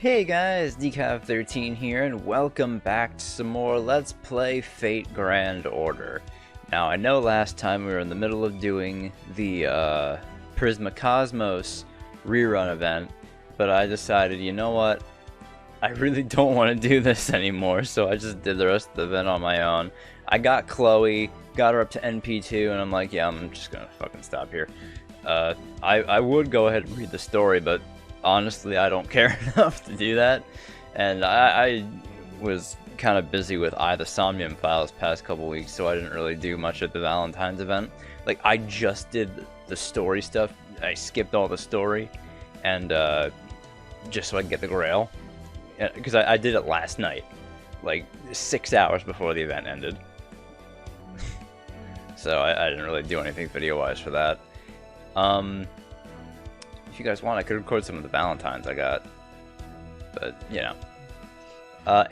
Hey guys, Decaf13 here, and welcome back to some more Let's Play Fate Grand Order. Now, I know last time we were in the middle of doing the Prisma Cosmos rerun event, but I decided, you know what, I really don't want to do this anymore, so I just did the rest of the event on my own. I got Chloe, got her up to NP2, and I'm like, yeah, I'm just gonna fucking stop here. I would go ahead and read the story, but honestly, I don't care enough to do that, and I was kind of busy with the Somnium Files past couple weeks, so I didn't really do much at the Valentine's event. Like, I just did the story stuff. I skipped all the story, and just so I could get the Grail, because I did it last night, like 6 hours before the event ended. So I didn't really do anything video-wise for that. If you guys want, I could record some of the Valentines I got, but, you know.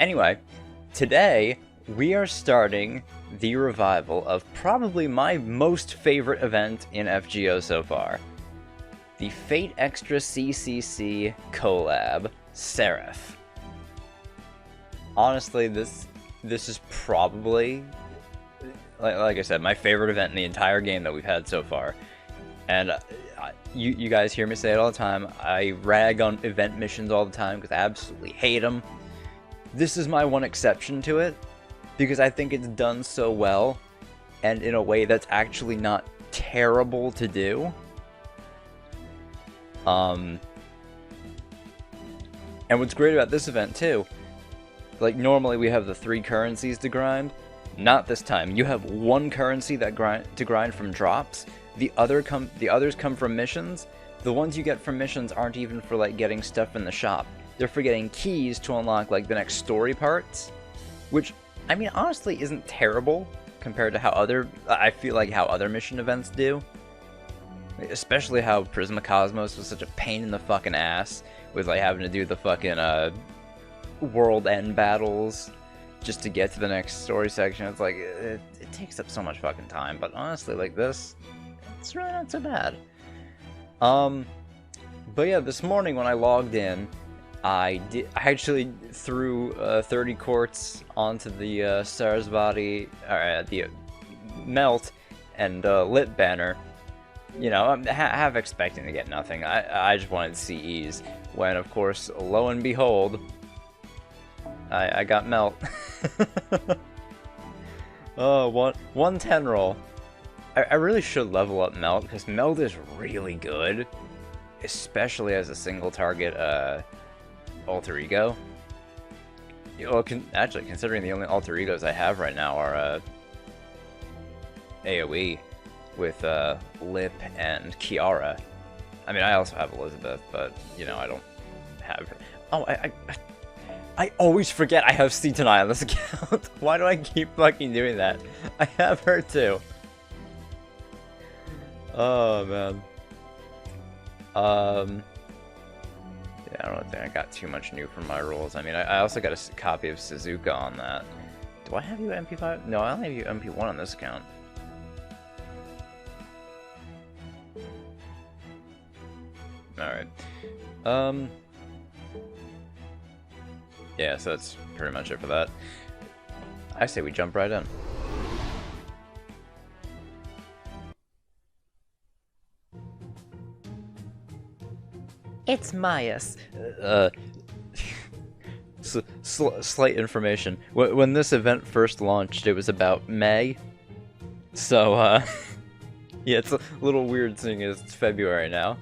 Anyway, today, we are starting the revival of probably my most favorite event in FGO so far. The Fate Extra CCC collab, Seraph. Honestly, this is probably, like I said, my favorite event in the entire game that we've had so far. And you guys hear me say it all the time, I rag on event missions all the time because I absolutely hate them. This is my one exception to it, because I think it's done so well, and in a way that's actually not terrible to do. And what's great about this event too, like normally we have the 3 currencies to grind. Not this time. You have 1 currency that grind from drops. The others come from missions. The ones you get from missions aren't even for like getting stuff in the shop. They're for getting keys to unlock like the next story parts, which I mean honestly isn't terrible compared to how I feel like how other mission events do. Especially how Prisma Cosmos was such a pain in the fucking ass with like having to do the fucking world end battles just to get to the next story section. It's like it takes up so much fucking time, but honestly like this, it's really not so bad. But yeah, this morning when I logged in, I actually threw 30 quartz onto the Sarasvati, the Melt and Lit banner. You know, I'm half expecting to get nothing. I just wanted CEs, when of course, lo and behold, I got Melt. Oh, 110 roll. I really should level up Melt, because Melt is really good, especially as a single target alter ego. Well, actually, considering the only alter egos I have right now are AoE with Lip and Kiara. I mean, I also have Elizabeth, but you know, I don't have her. Oh, I always forget I have Seatonai on this account. Why do I keep fucking doing that? I have her too. Oh man. Yeah, I don't think I got too much new from my rolls. I mean, I also got a copy of Suzuka on that. Do I have you MP5? No, I only have you MP1 on this account. Alright. Yeah, so that's pretty much it for that. I say we jump right in. It's Myas. Slight information. When this event first launched, it was about May. So, yeah, it's a little weird seeing it's February now.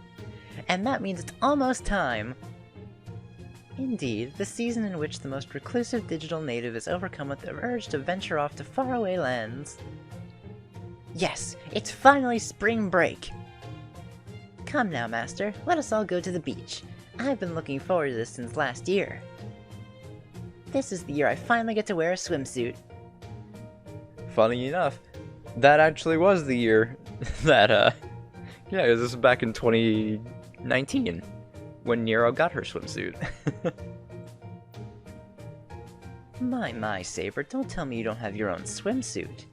And that means it's almost time. Indeed, the season in which the most reclusive digital native is overcome with the urge to venture off to faraway lands. Yes, it's finally spring break! Come now, Master, let us all go to the beach. I've been looking forward to this since last year. This is the year I finally get to wear a swimsuit. Funny enough, that actually was the year that, yeah, this was back in 2019. When Nero got her swimsuit. My, Saber, don't tell me you don't have your own swimsuit.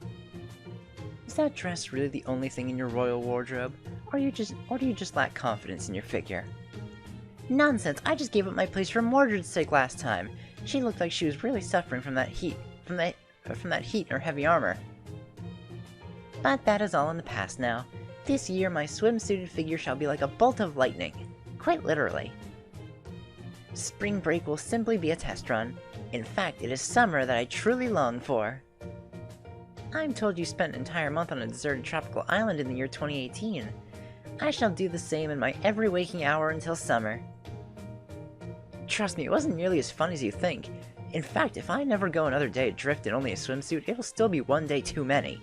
Is that dress really the only thing in your royal wardrobe? Or do you just lack confidence in your figure? Nonsense, I just gave up my place for Mordred's sake last time. She looked like she was really suffering from that heat, from that heat in her heavy armor. But that is all in the past now. This year my swimsuited figure shall be like a bolt of lightning. Quite literally. Spring break will simply be a test run. In fact, it is summer that I truly long for. I'm told you spent an entire month on a deserted tropical island in the year 2018. I shall do the same in my every waking hour until summer. Trust me, it wasn't nearly as fun as you think. In fact, if I never go another day adrift in only a swimsuit, it'll still be one day too many.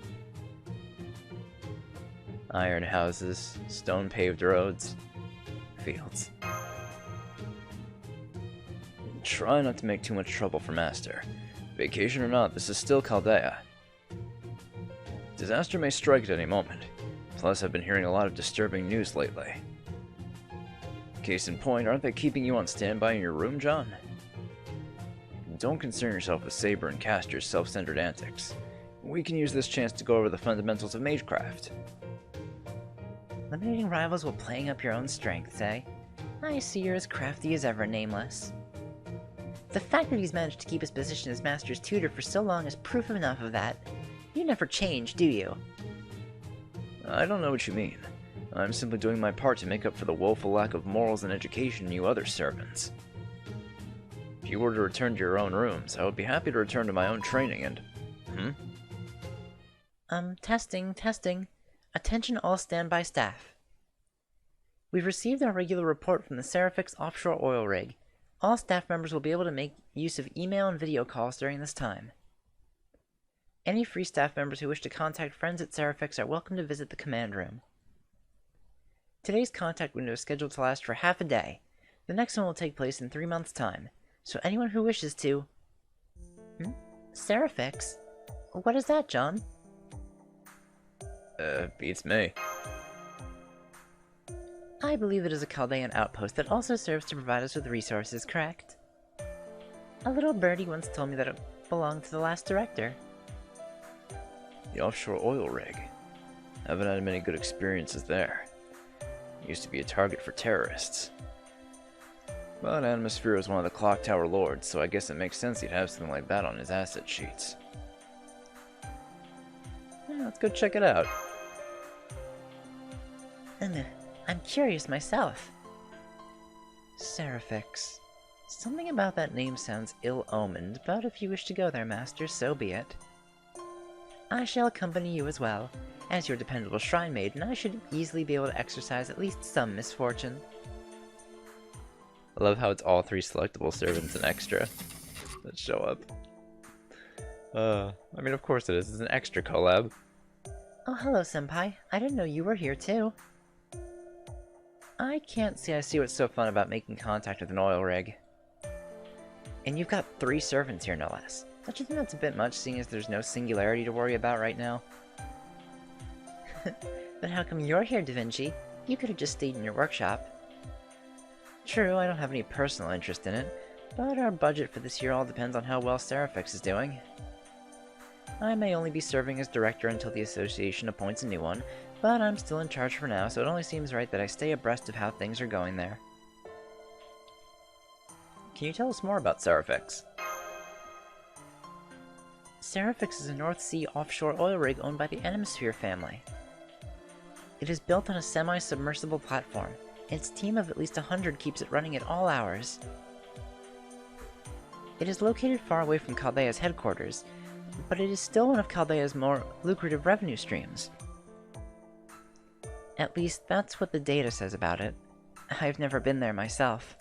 Iron houses, stone-paved roads, fields. Try not to make too much trouble for Master. Vacation or not, this is still Chaldea. Disaster may strike at any moment. Plus, I've been hearing a lot of disturbing news lately. Case in point, aren't they keeping you on standby in your room, John? Don't concern yourself with Saber and Castor's self-centered antics. We can use this chance to go over the fundamentals of magecraft. Eliminating rivals while playing up your own strengths, eh? I see you're as crafty as ever, Nameless. The fact that he's managed to keep his position as Master's tutor for so long is proof enough of that. You never change, do you? I don't know what you mean. I'm simply doing my part to make up for the woeful lack of morals and education in you other servants. If you were to return to your own rooms, I would be happy to return to my own training and... Testing. Attention all standby staff. We've received our regular report from the Serifix offshore oil rig. All staff members will be able to make use of email and video calls during this time. Any free staff members who wish to contact friends at Serifix are welcome to visit the command room. Today's contact window is scheduled to last for half a day. The next one will take place in 3 months' time, so anyone who wishes to... Serifix? What is that, John? Beats me. I believe it is a Chaldean outpost that also serves to provide us with resources, correct? A little birdie once told me that it belonged to the last director. The offshore oil rig. Haven't had many good experiences there. Used to be a target for terrorists. But Atmosphere is one of the Clock Tower Lords, so I guess it makes sense he'd have something like that on his asset sheets. Yeah, let's go check it out. I'm curious myself. Serifix. Something about that name sounds ill-omened, but if you wish to go there, Master, so be it. I shall accompany you as well. As your dependable shrine maiden, I should easily be able to exercise at least some misfortune. I love how it's all 3 selectable servants and extra that show up. I mean, of course it is. It's an extra collab. Oh, hello, Senpai. I didn't know you were here, too. I can't say I see what's so fun about making contact with an oil rig. And you've got 3 servants here, no less. Don't you think that's a bit much, seeing as there's no singularity to worry about right now? But how come you're here, Da Vinci? You could have just stayed in your workshop. True, I don't have any personal interest in it, but our budget for this year all depends on how well Serifix is doing. I may only be serving as director until the association appoints a new one, but I'm still in charge for now, so it only seems right that I stay abreast of how things are going there. Can you tell us more about Serifix? Serifix is a North Sea offshore oil rig owned by the Atmosphere family. It is built on a semi-submersible platform. Its team of at least 100 keeps it running at all hours. It is located far away from Chaldea's headquarters, but it is still one of Chaldea's more lucrative revenue streams. At least, that's what the data says about it. I've never been there myself.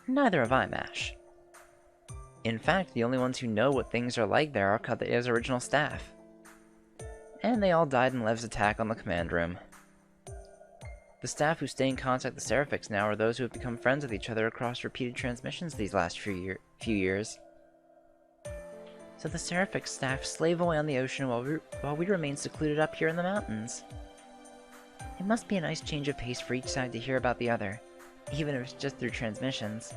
Neither have I, Mash. In fact, the only ones who know what things are like there are Chaldea's original staff. And they all died in Lev's attack on the command room. The staff who stay in contact with Serifix now are those who have become friends with each other across repeated transmissions these last few years. So the Serifix staff slave away on the ocean while we remain secluded up here in the mountains. It must be a nice change of pace for each side to hear about the other, even if it's just through transmissions.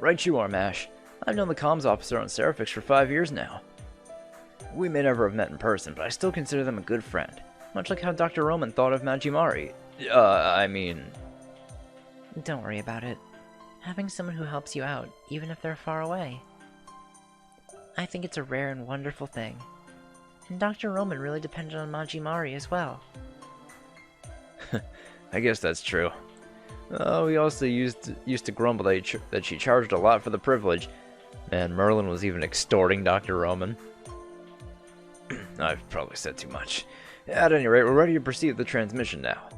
Right you are, Mash. I've known the comms officer on Serifix for 5 years now. We may never have met in person, but I still consider them a good friend. Much like how Dr. Roman thought of Majimari. Don't worry about it. Having someone who helps you out, even if they're far away. I think it's a rare and wonderful thing. And Dr. Roman really depended on Majimari as well. I guess that's true. We also used to grumble that she charged a lot for the privilege, and Merlin was even extorting Dr. Roman. I've probably said too much. At any rate, we're ready to proceed with the transmission now.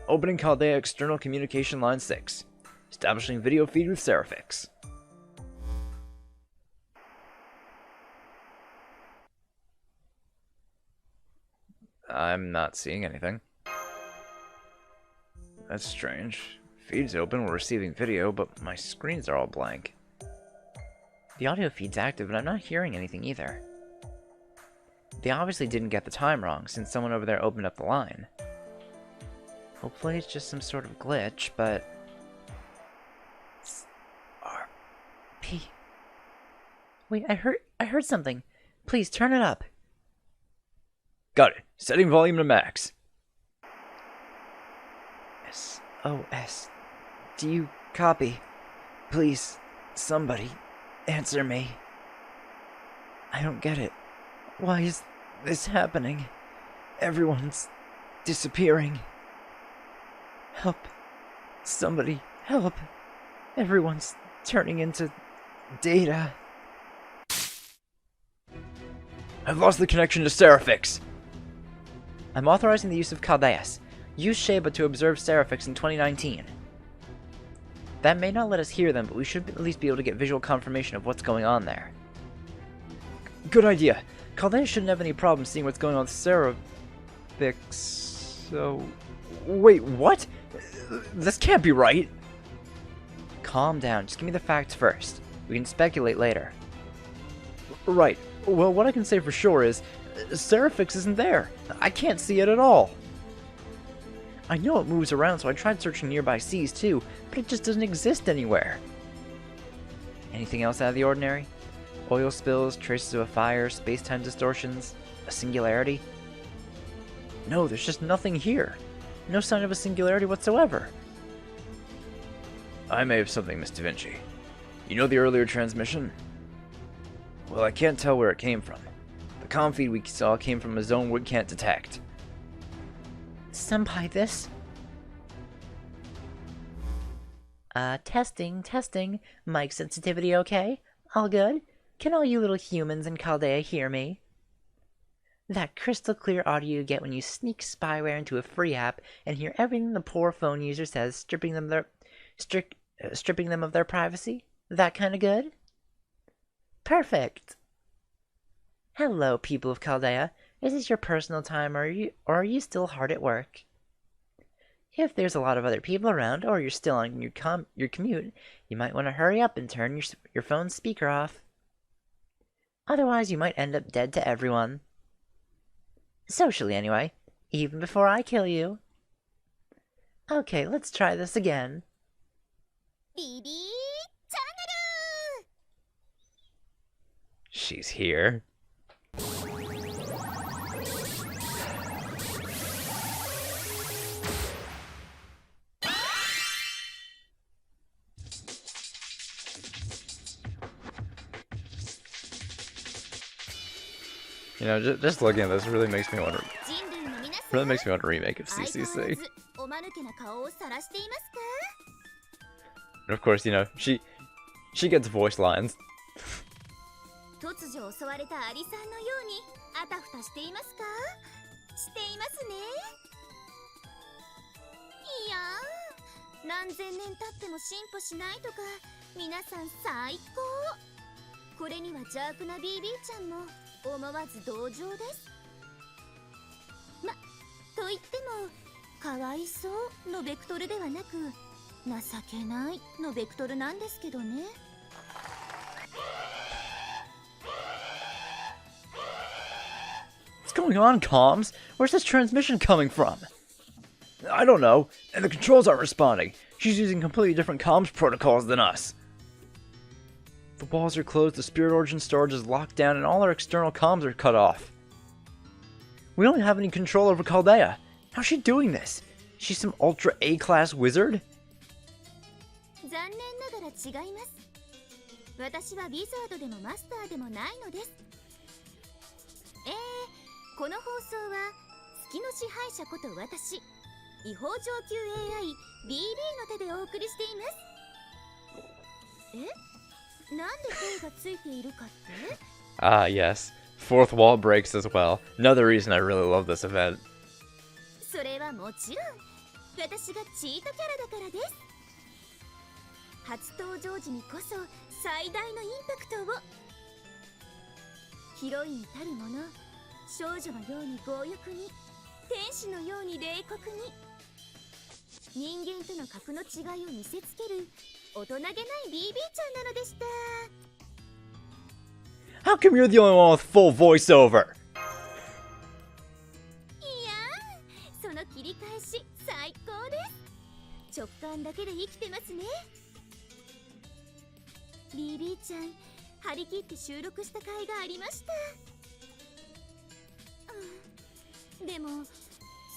Opening Chaldea External Communication Line 6. Establishing video feed with Serifix. I'm not seeing anything. That's strange. Feed's open, we're receiving video, but my screens are all blank. The audio feed's active, but I'm not hearing anything either. They obviously didn't get the time wrong, since someone over there opened up the line. Hopefully it's just some sort of glitch, but... S-R-P... Wait, I heard something. Please, turn it up. Got it. Setting volume to max. SOS. Do you copy? Please, somebody, answer me. I don't get it. Why is this happening? Everyone's disappearing. Help. Somebody, help. Everyone's turning into data. I've lost the connection to Serifix. I'm authorizing the use of Chaldeus. Use Sheba to observe Serifix in 2019. That may not let us hear them, but we should at least be able to get visual confirmation of what's going on there. Good idea. Chaldeus shouldn't have any problem seeing what's going on with Serifix, so... Wait, what? This can't be right. Calm down, just give me the facts first. We can speculate later. Right. Well, what I can say for sure is, Serifix isn't there. I can't see it at all. I know it moves around, so I tried searching nearby seas too, but it just doesn't exist anywhere. Anything else out of the ordinary? Oil spills, traces of a fire, space-time distortions, a singularity? No, there's just nothing here. No sign of a singularity whatsoever. I may have something, Miss Da Vinci. You know the earlier transmission? Well, I can't tell where it came from. The comm feed we saw came from a zone we can't detect. Senpai, this? Testing. Mic sensitivity okay? All good? Can all you little humans in Chaldea hear me? That crystal clear audio you get when you sneak spyware into a free app and hear everything the poor phone user says, stripping them of their privacy? That kind of good? Perfect! Hello, people of Chaldea. Is this your personal time, or are you still hard at work? If there's a lot of other people around, or you're still on your commute, you might want to hurry up and turn your phone's speaker off. Otherwise, you might end up dead to everyone. Socially, anyway. Even before I kill you. Okay, let's try this again. She's here. You know, just looking at this really makes me want to remake of CCC. And of course, you know, she gets voice lines. 突如襲われたアリさんのようにあたふたしていますか？していますね。いやー、何千年経っても進歩しないとか、皆さん最高。これには邪悪な BB ちゃんも思わず同情です。と言っても、かわいそうのベクトルではなく、情けないのベクトルなんですけどね。What's going on, comms? Where's this transmission coming from? I don't know, and the controls aren't responding. She's using completely different comms protocols than us. The walls are closed, the Spirit Origin storage is locked down, and all our external comms are cut off. We don't have any control over Chaldea. How's she doing this? She's some Ultra A-class wizard? 残念ながら違います。私はウィザードでもマスターでもないのです。この放送は月の支配者こと私、違法上級 AI BB の手でお送りしています。なんで声がついているかって？ Ah, yes. Fourth wall breaks as well. Another reason I really love this event. それはもちろん私がチートキャラだからです。初登場時にこそ最大のインパクトを。ヒロインたるもの、少女のように強欲に、天使のように冷酷に、人間との格の違いを見せつける大人げない BB ちゃんなのでした。 How come you're the only one with full voiceover? いやー、その切り返し最高です。直感だけで生きてますね。 BB ちゃん張り切って収録した甲斐がありました。でも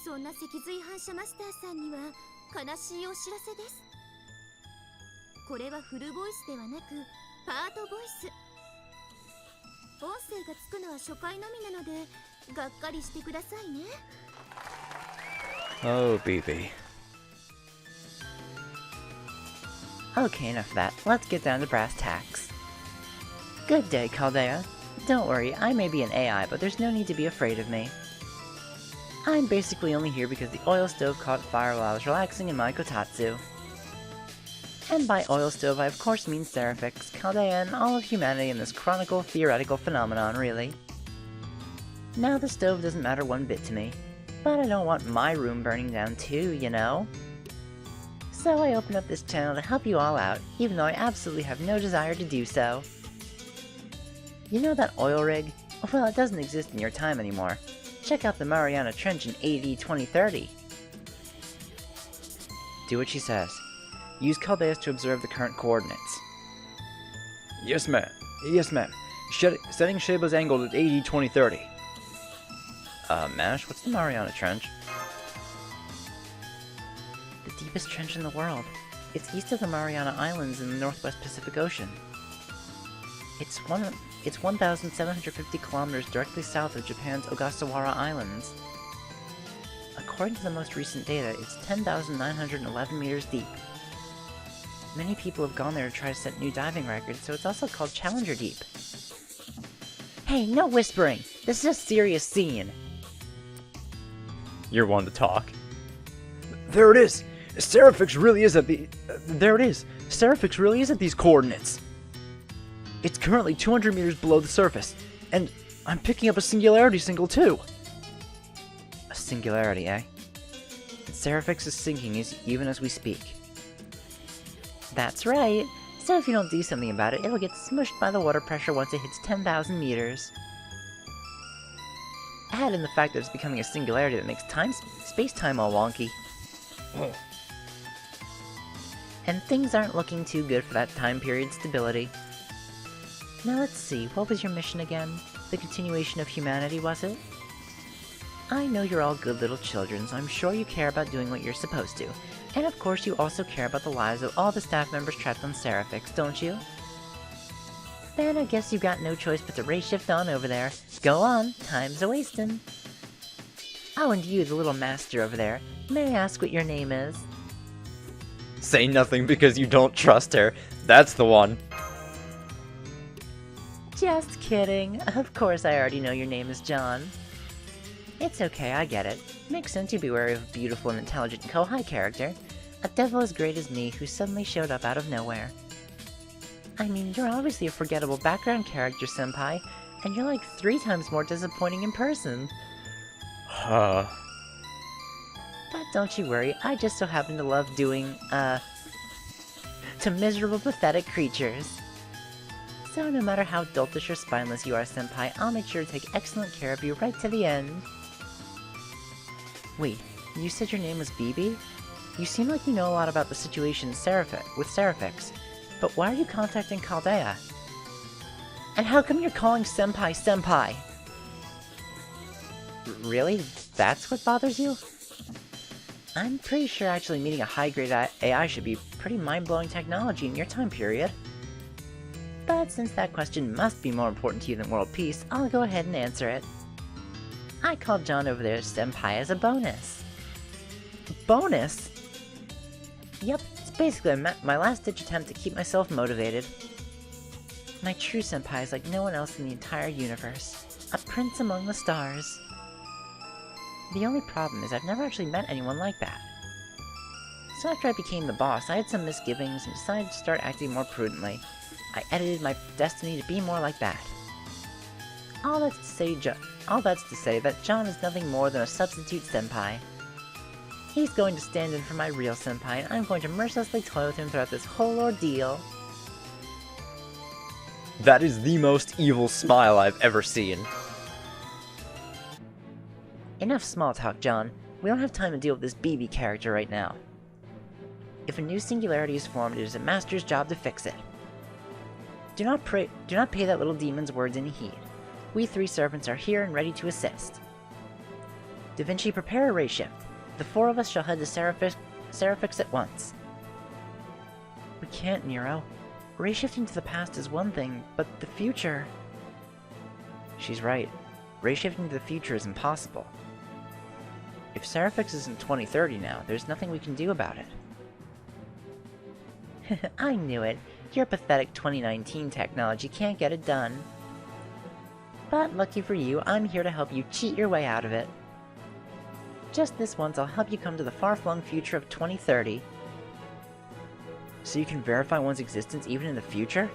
そんな脊髄反射マスターさんには悲しいお知らせです。これはフルボイスではなくパートボイス。音声がつくのは初回のみなのでがっかりしてくださいね。 Oh, BB. Okay, enough of that. Let's get down to brass tacks. Good day, Chaldea. Don't worry, I may be an AI, but there's no need to be afraid of me. I'm basically only here because the oil stove caught fire while I was relaxing in my kotatsu. And by oil stove, I of course mean Seraphix, Chaldea, and all of humanity in this chronicle theoretical phenomenon, really. Now the stove doesn't matter one bit to me, but I don't want my room burning down too, you know? So I opened up this channel to help you all out, even though I absolutely have no desire to do so. You know that oil rig? Well, it doesn't exist in your time anymore. Check out the Mariana Trench in AD 2030. Do what she says. Use Caldeus to observe the current coordinates. Yes, ma'am. Yes, ma'am. Setting Shaba's angle at AD 2030. Mash, what's the Mariana Trench? The deepest trench in the world. It's east of the Mariana Islands in the Northwest Pacific Ocean. It's 1,750 kilometers directly south of Japan's Ogasawara Islands. According to the most recent data, it's 10,911 meters deep. Many people have gone there to try to set new diving records, so it's also called Challenger Deep. Hey, no whispering! This is a serious scene! You're one to talk. There it is! Seraphix really is at the... there it is! Seraphix really is at these coordinates! It's currently 200 meters below the surface, and I'm picking up a singularity signal too! A singularity, eh? Seraphix is sinking even as we speak. That's right. So if you don't do something about it, it'll get smushed by the water pressure once it hits 10,000 meters. Add in the fact that it's becoming a singularity that makes space-time all wonky. And things aren't looking too good for that time period stability. Now let's see, what was your mission again? The continuation of humanity, was it? I know you're all good little children, so I'm sure you care about doing what you're supposed to. And of course you also care about the lives of all the staff members trapped on Seraphix, don't you? Then I guess you've got no choice but to race shift on over there. Go on, time's a-wastin'. Oh, and you, the little master over there, may I ask what your name is? Say nothing because you don't trust her. That's the one. Just kidding. Of course I already know your name is John. It's okay, I get it. Makes sense you'd be wary of a beautiful and intelligent Kohai character. A devil as great as me who suddenly showed up out of nowhere. I mean, you're obviously a forgettable background character, senpai, and you're like 3 times more disappointing in person. Huh. But don't you worry, I just so happen to love doing, to miserable, pathetic creatures. So no matter how doltish or spineless you are, senpai, I'll make sure to take excellent care of you right to the end. Wait, you said your name was BB? You seem like you know a lot about the situation with Seraphix, but why are you contacting Chaldea? And how come you're calling senpai senpai? Really? That's what bothers you? I'm pretty sure actually meeting a high-grade AI should be pretty mind-blowing technology in your time period. But since that question must be more important to you than world peace, I'll go ahead and answer it. I called John over there senpai as a bonus. Bonus? Yep, it's basically my last-ditch attempt to keep myself motivated. My true senpai is like no one else in the entire universe. A prince among the stars. The only problem is I've never actually met anyone like that. So after I became the boss, I had some misgivings and decided to start acting more prudently. I edited my destiny to be more like that. All that's to say that John is nothing more than a substitute senpai. He's going to stand in for my real senpai, and I'm going to mercilessly toy with him throughout this whole ordeal. That is the most evil smile I've ever seen. Enough small talk, John. We don't have time to deal with this BB character right now. If a new singularity is formed, it is a master's job to fix it. Do not pay that little demon's words any heed. We 3 servants are here and ready to assist. Da Vinci, prepare a ray shift. The 4 of us shall head to Seraphix at once. We can't, Nero. Ray shifting to the past is one thing, but the future... She's right. Ray shifting to the future is impossible. If Seraphix is in 2030 now, there's nothing we can do about it. I knew it. Your pathetic 2019 technology can't get it done. But lucky for you, I'm here to help you cheat your way out of it. Just this once, I'll help you come to the far-flung future of 2030. So you can verify one's existence even in the future?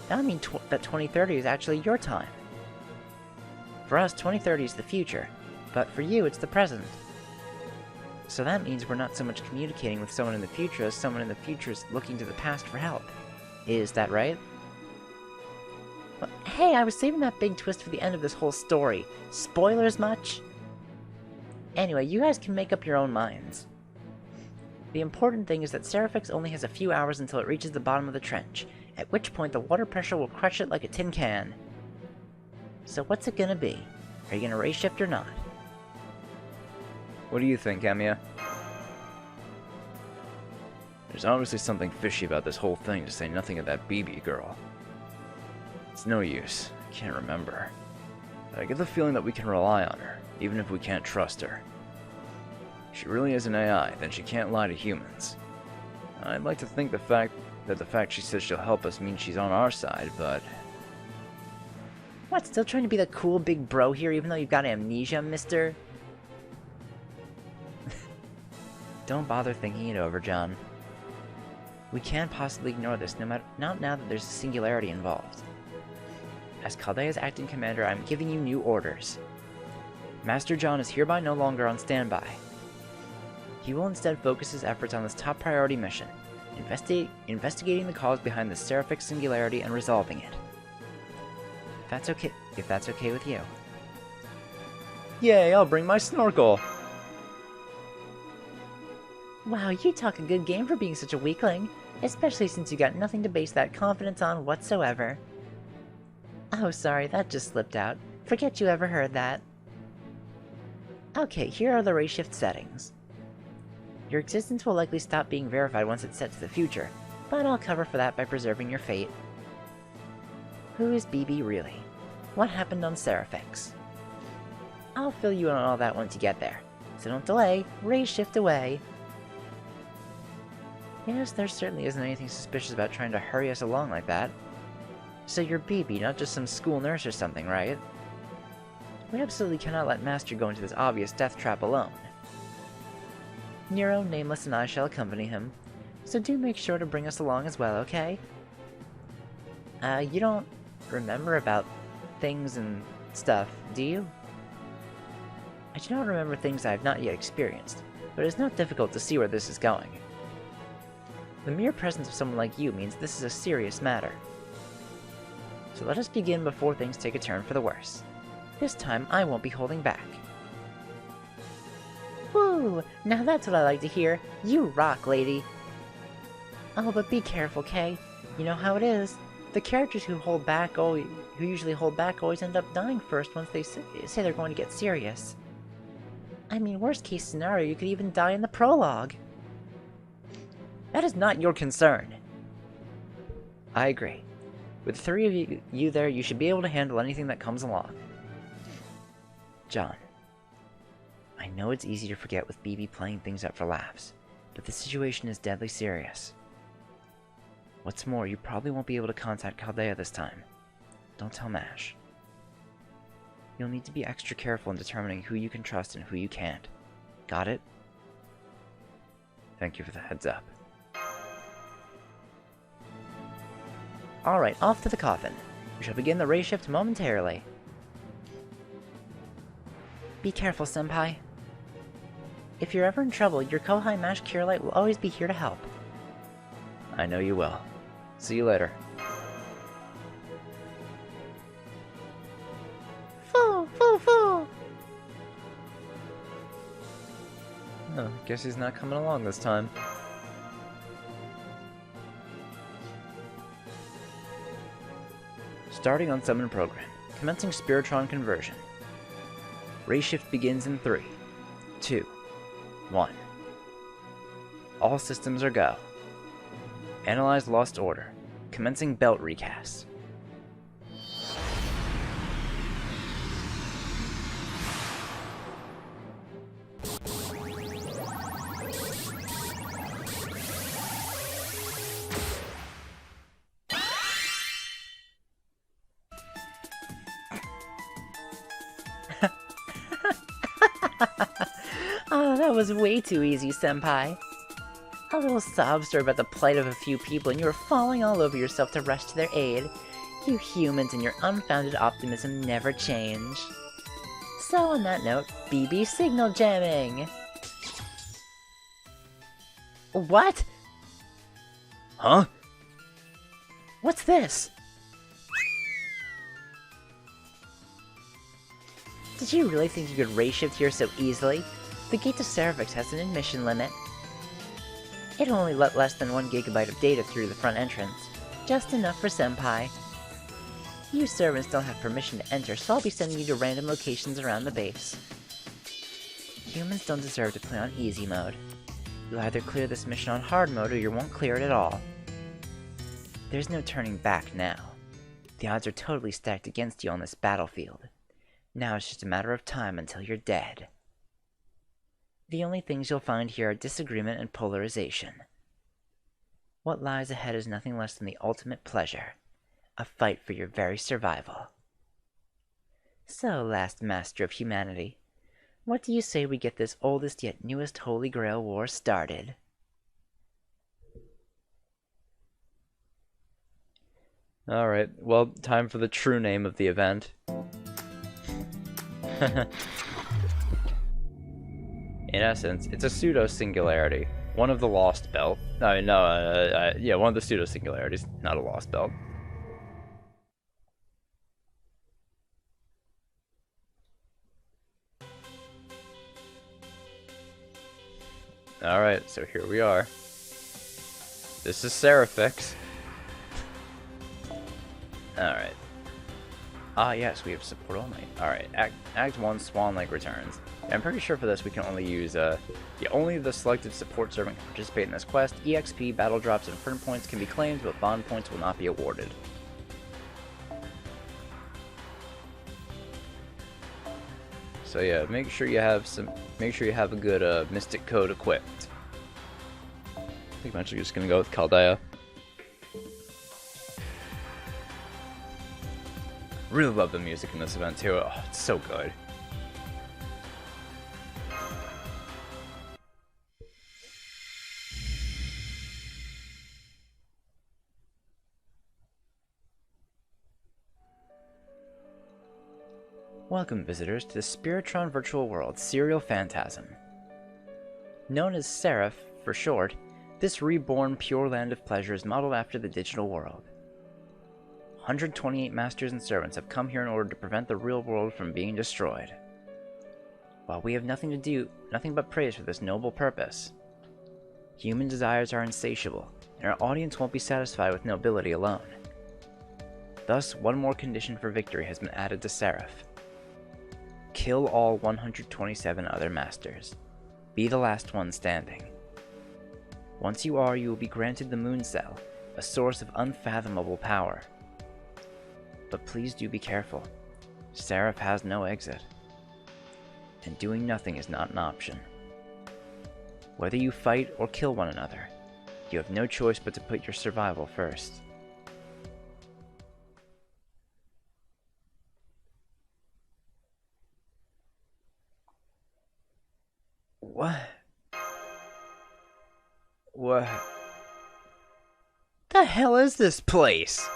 That would mean that 2030 is actually your time. For us, 2030 is the future, but for you, it's the present. So that means we're not so much communicating with someone in the future as someone in the future is looking to the past for help. Is that right? Well, hey, I was saving that big twist for the end of this whole story. Spoilers much? Anyway, you guys can make up your own minds. The important thing is that Seraphix only has a few hours until it reaches the bottom of the trench, at which point the water pressure will crush it like a tin can. So what's it gonna be? Are you gonna ray shift or not? What do you think, Emiya? There's obviously something fishy about this whole thing, to say nothing of that BB girl. It's no use. I can't remember. But I get the feeling that we can rely on her, even if we can't trust her. If she really is an AI, then she can't lie to humans. I'd like to think the fact she says she'll help us means she's on our side, but... What, still trying to be the cool big bro here even though you've got amnesia, mister? Don't bother thinking it over, John. We can't possibly ignore this, not now that there's a singularity involved. As Chaldea's acting commander, I'm giving you new orders. Master John is hereby no longer on standby. He will instead focus his efforts on this top priority mission, investigating the cause behind the Seraphix singularity and resolving it. If that's okay with you. Yay, I'll bring my snorkel! Wow, you talk a good game for being such a weakling, especially since you got nothing to base that confidence on whatsoever. Oh, sorry, that just slipped out. Forget you ever heard that. Okay, here are the ray shift settings. Your existence will likely stop being verified once it's set to the future, but I'll cover for that by preserving your fate. Who is BB really? What happened on Seraphix? I'll fill you in on all that once you get there, so don't delay, ray shift away. Yes, there certainly isn't anything suspicious about trying to hurry us along like that. So you're BB, not just some school nurse or something, right? We absolutely cannot let Master go into this obvious death trap alone. Nero, Nameless, and I shall accompany him, so do make sure to bring us along as well, okay? You don't remember about things and stuff, do you? I do not remember things I have not yet experienced, but it is not difficult to see where this is going. The mere presence of someone like you means this is a serious matter. So let us begin before things take a turn for the worse. This time, I won't be holding back. Woo! Now that's what I like to hear. You rock, lady! Oh, but be careful, Kay. You know how it is. The characters who usually hold back always end up dying first once they say they're going to get serious. I mean, worst case scenario, you could even die in the prologue. That is not your concern. I agree. With the three of you there, you should be able to handle anything that comes along. John, I know it's easy to forget with BB playing things up for laughs, but the situation is deadly serious. What's more, you probably won't be able to contact Chaldea this time. Don't tell Mash. You'll need to be extra careful in determining who you can trust and who you can't. Got it? Thank you for the heads up. Alright, off to the coffin. We shall begin the race shift momentarily. Be careful, Senpai. If you're ever in trouble, your Kohai Mash Curelight will always be here to help. I know you will. See you later. Foo! Foo! Foo! Oh, guess he's not coming along this time. Starting on Summon Program. Commencing Spiritron Conversion. Race shift begins in 3, 2, 1. All systems are go. Analyze Lost Order. Commencing Belt Recast. Oh, that was way too easy, Senpai. A little sob story about the plight of a few people and you were falling all over yourself to rush to their aid. You humans and your unfounded optimism never change. So on that note, BB signal jamming! What? Huh? What's this? Did you really think you could race shift here so easily? The gate to Cervix has an admission limit. It'll only let less than 1 GB of data through the front entrance. Just enough for Senpai. You servants don't have permission to enter, so I'll be sending you to random locations around the base. Humans don't deserve to play on easy mode. You'll either clear this mission on hard mode or you won't clear it at all. There's no turning back now. The odds are totally stacked against you on this battlefield. Now it's just a matter of time until you're dead. The only things you'll find here are disagreement and polarization. What lies ahead is nothing less than the ultimate pleasure, a fight for your very survival. So, last master of humanity, what do you say we get this oldest yet newest Holy Grail war started? Alright, well, time for the true name of the event. In essence, it's a pseudo-singularity. One of the lost belt. Yeah, one of the pseudo-singularities, not a lost belt. Alright, so here we are. This is Seraphix. Alright. Ah, yes, we have support only. Alright, Act 1, Swan Lake returns. I'm pretty sure for this we can only use, only the selected support servant can participate in this quest. EXP, battle drops, and friend points can be claimed, but bond points will not be awarded. So yeah, make sure you have a good, Mystic Code equipped. I think I'm actually just gonna go with Chaldea. Really love the music in this event too. Oh, it's so good. Welcome, visitors, to the Spiritron Virtual World Serial Phantasm. Known as Seraph, for short, this reborn pure land of pleasure is modeled after the digital world. 128 masters and servants have come here in order to prevent the real world from being destroyed. While we have nothing but praise for this noble purpose, human desires are insatiable, and our audience won't be satisfied with nobility alone. Thus, one more condition for victory has been added to Seraph. Kill all 127 other masters. Be the last one standing. Once you are, you will be granted the Moon Cell, a source of unfathomable power. But please do be careful. Seraph has no exit. And doing nothing is not an option. Whether you fight or kill one another, you have no choice but to put your survival first. What? What? The hell is this place?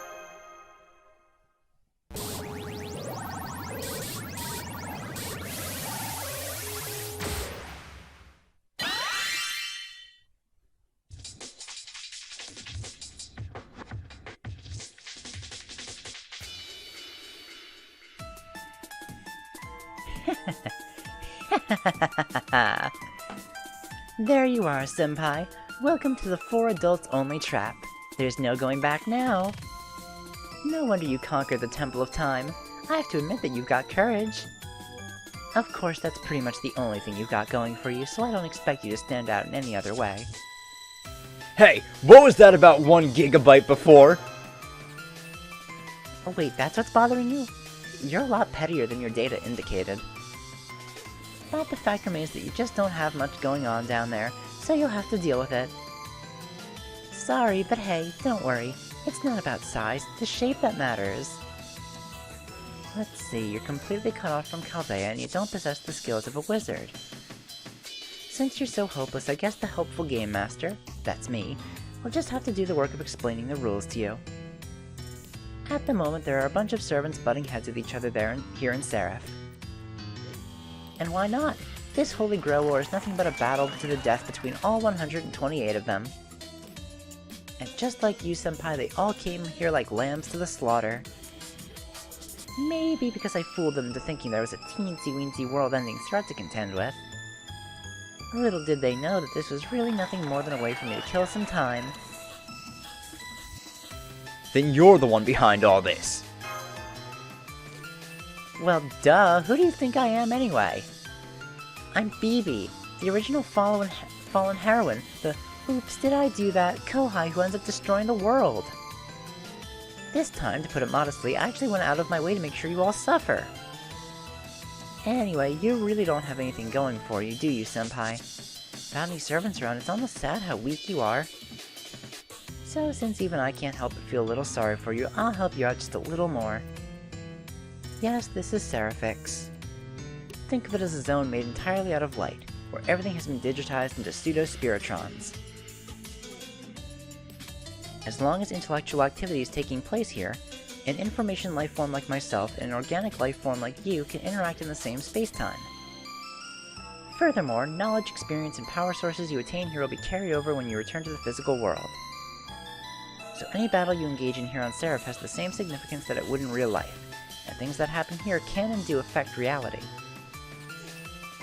There you are, Senpai. Welcome to the for adults only trap. There's no going back now. No wonder you conquered the Temple of Time. I have to admit that you've got courage. Of course, that's pretty much the only thing you've got going for you, so I don't expect you to stand out in any other way. Hey, what was that about 1 gigabyte before? Oh wait, that's what's bothering you? You're a lot pettier than your data indicated. But the fact remains that you just don't have much going on down there, so you'll have to deal with it. Sorry, but hey, don't worry. It's not about size, it's the shape that matters. Let's see, you're completely cut off from Chaldea and you don't possess the skills of a wizard. Since you're so hopeless, I guess the helpful game master, that's me, will just have to do the work of explaining the rules to you. At the moment, there are a bunch of servants butting heads with each other here in Seraph. And why not? This Holy Grail War is nothing but a battle to the death between all 128 of them. And just like you, Senpai, they all came here like lambs to the slaughter. Maybe because I fooled them into thinking there was a teensy-weensy world-ending threat to contend with. Little did they know that this was really nothing more than a way for me to kill some time. Then you're the one behind all this. Well, duh, who do you think I am anyway? I'm Bibi, the original fallen heroine, the oops did I do that Kohai who ends up destroying the world. This time, to put it modestly, I actually went out of my way to make sure you all suffer. Anyway, you really don't have anything going for you, do you, Senpai? Without any servants around, it's almost sad how weak you are. So, since even I can't help but feel a little sorry for you, I'll help you out just a little more. Yes, this is Seraphix. Think of it as a zone made entirely out of light, where everything has been digitized into pseudo-spiritrons. As long as intellectual activity is taking place here, an information lifeform like myself and an organic lifeform like you can interact in the same space-time. Furthermore, knowledge, experience, and power sources you attain here will be carried over when you return to the physical world. So any battle you engage in here on Seraph has the same significance that it would in real life, and things that happen here can and do affect reality.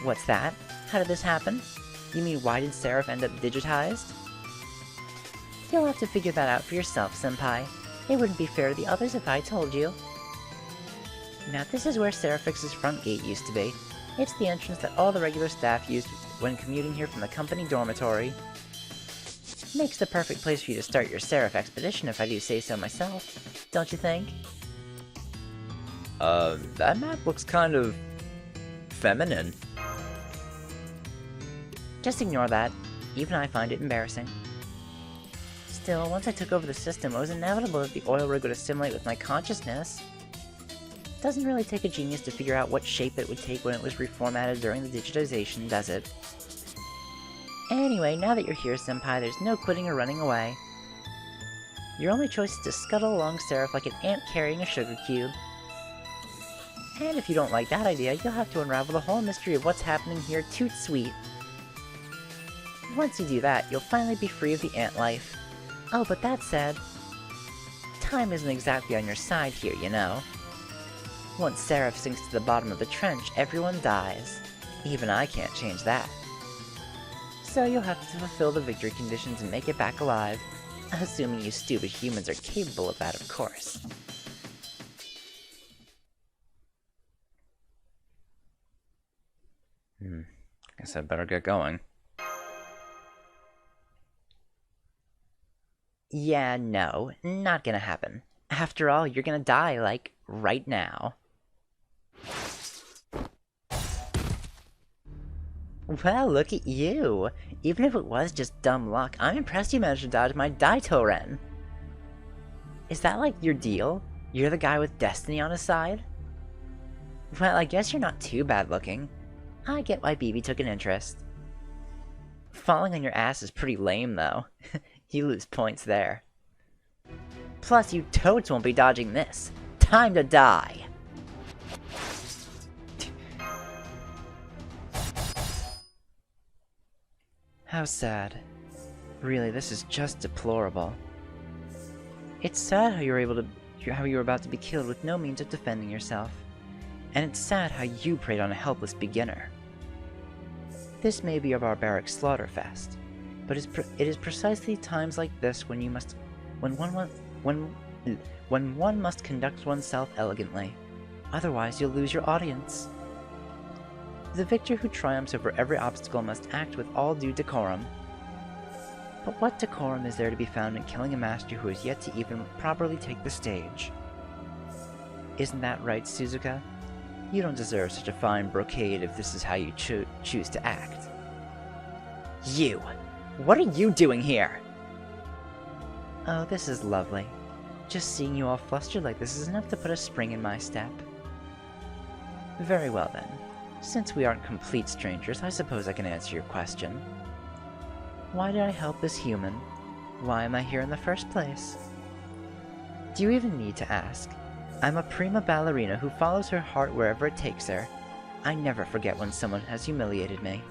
What's that? How did this happen? You mean why did Seraph end up digitized? You'll have to figure that out for yourself, Senpai. It wouldn't be fair to the others if I told you. Now this is where Seraphix's front gate used to be. It's the entrance that all the regular staff used when commuting here from the company dormitory. Makes the perfect place for you to start your Seraph expedition if I do say so myself, don't you think? That map looks kind of feminine. Just ignore that. Even I find it embarrassing. Still, once I took over the system, it was inevitable that the oil rig would assimilate with my consciousness. Doesn't really take a genius to figure out what shape it would take when it was reformatted during the digitization, does it? Anyway, now that you're here, Senpai, there's no quitting or running away. Your only choice is to scuttle along Seraph like an ant carrying a sugar cube. And if you don't like that idea, you'll have to unravel the whole mystery of what's happening here toot sweet. Once you do that, you'll finally be free of the ant life. Oh, but that said, time isn't exactly on your side here, you know. Once Seraph sinks to the bottom of the trench, everyone dies. Even I can't change that. So you'll have to fulfill the victory conditions and make it back alive. Assuming you stupid humans are capable of that, of course. Guess I better get going. Yeah, no, not gonna happen. After all, you're gonna die, like, right now. Well, look at you! Even if it was just dumb luck, I'm impressed you managed to dodge my Daitoren! Is that like your deal? You're the guy with destiny on his side? Well, I guess you're not too bad looking. I get why BB took an interest. Falling on your ass is pretty lame, though. You lose points there. Plus, you toads won't be dodging this. Time to die! How sad. Really, this is just deplorable. It's sad how you were about to be killed with no means of defending yourself. And it's sad how you preyed on a helpless beginner. This may be a barbaric slaughterfest, but it is precisely times like this when one must conduct oneself elegantly. Otherwise, you'll lose your audience. The victor who triumphs over every obstacle must act with all due decorum. But what decorum is there to be found in killing a master who has yet to even properly take the stage? Isn't that right, Suzuka? You don't deserve such a fine brocade if this is how you choose to act. You! What are you doing here? Oh, this is lovely. Just seeing you all flustered like this is enough to put a spring in my step. Very well then. Since we aren't complete strangers, I suppose I can answer your question. Why did I help this human? Why am I here in the first place? Do you even need to ask? I'm a prima ballerina who follows her heart wherever it takes her. I never forget when someone has humiliated me.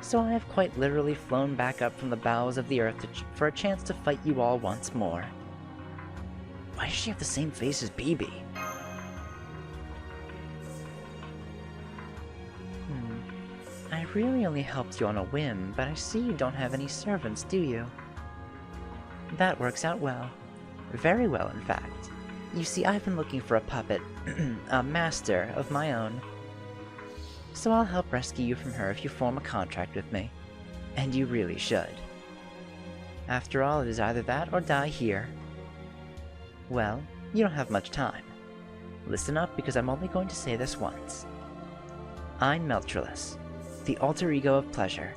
So I have quite literally flown back up from the bowels of the earth for a chance to fight you all once more. Why does she have the same face as BB? I really only helped you on a whim, but I see you don't have any servants, do you? That works out well. Very well, in fact. You see, I've been looking for a puppet, a master, of my own. So I'll help rescue you from her if you form a contract with me. And you really should. After all, it is either that or die here. Well, you don't have much time. Listen up, because I'm only going to say this once. I'm Meltrelus, the alter ego of pleasure.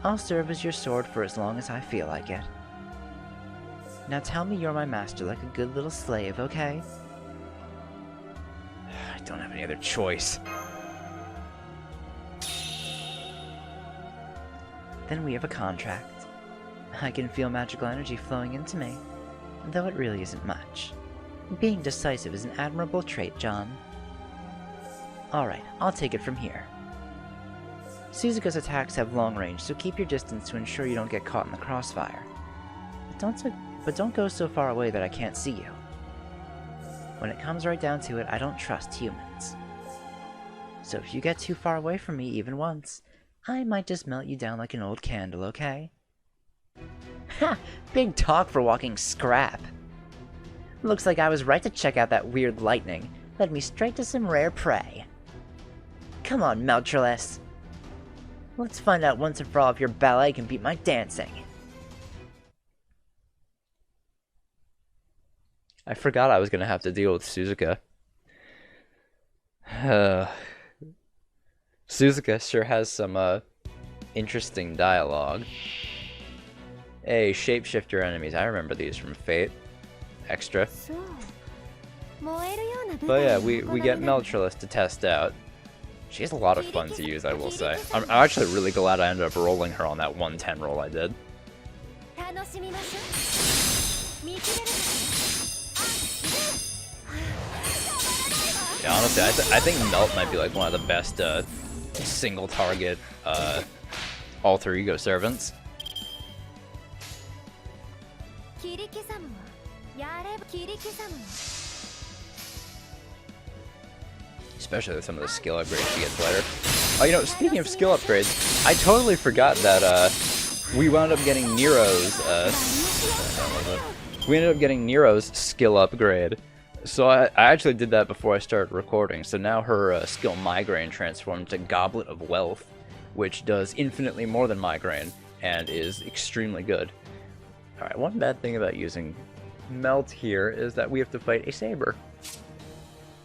I'll serve as your sword for as long as I feel like it. Now tell me you're my master like a good little slave, okay? I don't have any other choice. Then we have a contract. I can feel magical energy flowing into me, though it really isn't much. Being decisive is an admirable trait, John. Alright, I'll take it from here. Suzuka's attacks have long range, so keep your distance to ensure you don't get caught in the crossfire. But don't go so far away that I can't see you. When it comes right down to it, I don't trust humans. So if you get too far away from me even once, I might just melt you down like an old candle, okay? Ha! Big talk for walking scrap! Looks like I was right to check out that weird lightning. Led me straight to some rare prey. Come on, Meltrelus! Let's find out once and for all if your ballet can beat my dancing. I forgot I was gonna have to deal with Suzuka. Suzuka sure has some interesting dialogue. Hey, shapeshifter enemies. I remember these from Fate. Extra. But yeah, we get Meltrelus to test out. She has a lot of fun to use, I will say. I'm actually really glad I ended up rolling her on that 110 roll I did. Yeah, honestly, I think Melt might be like one of the best single target alter ego servants. Especially with some of the skill upgrades she gets later. Oh, you know, speaking of skill upgrades, I totally forgot that we wound up getting Nero's skill upgrade So I actually did that before I started recording, so now her skill Migraine transformed to Goblet of Wealth, which does infinitely more than Migraine, and is extremely good. Alright, one bad thing about using Melt here is that we have to fight a Saber,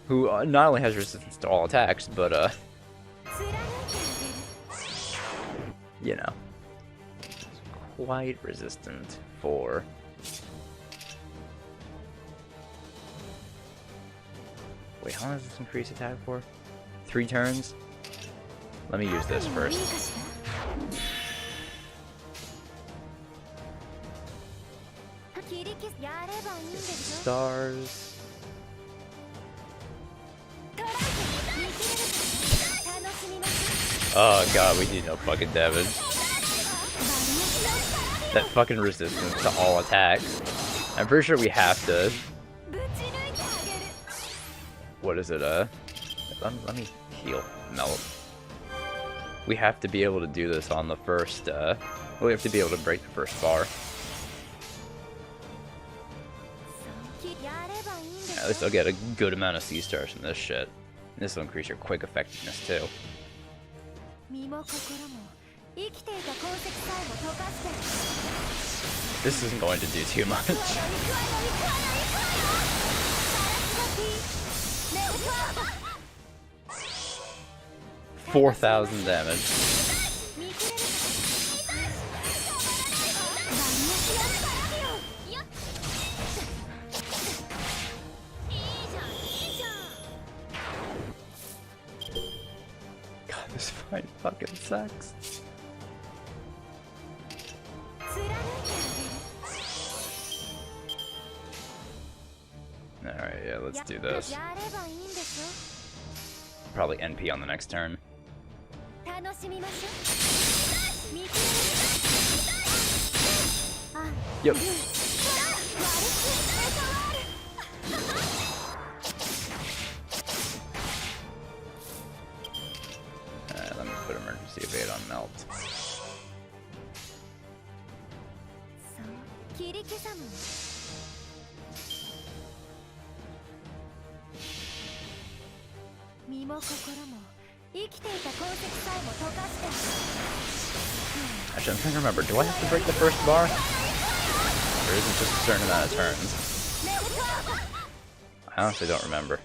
who not only has resistance to all attacks, but you know, quite resistant for... Wait, how long does this increase attack for? 3 turns? Let me use this first. Stars. Oh god, we need no fucking damage. That fucking resistance to all attacks. I'm pretty sure we have to... What is it, let me heal. Melt. We have to be able to do this on the first, we have to be able to break the first bar. At least I'll get a good amount of C stars from this shit. This will increase your quick effectiveness too. This isn't going to do too much. 4,000 damage. God, this fight fucking sucks. Alright, yeah, let's do this. Probably NP on the next turn. Yep. Let me put emergency evade on Melt. Actually, I'm trying to remember, do I have to break the first bar? Or is it just a certain amount of turns? I honestly don't remember.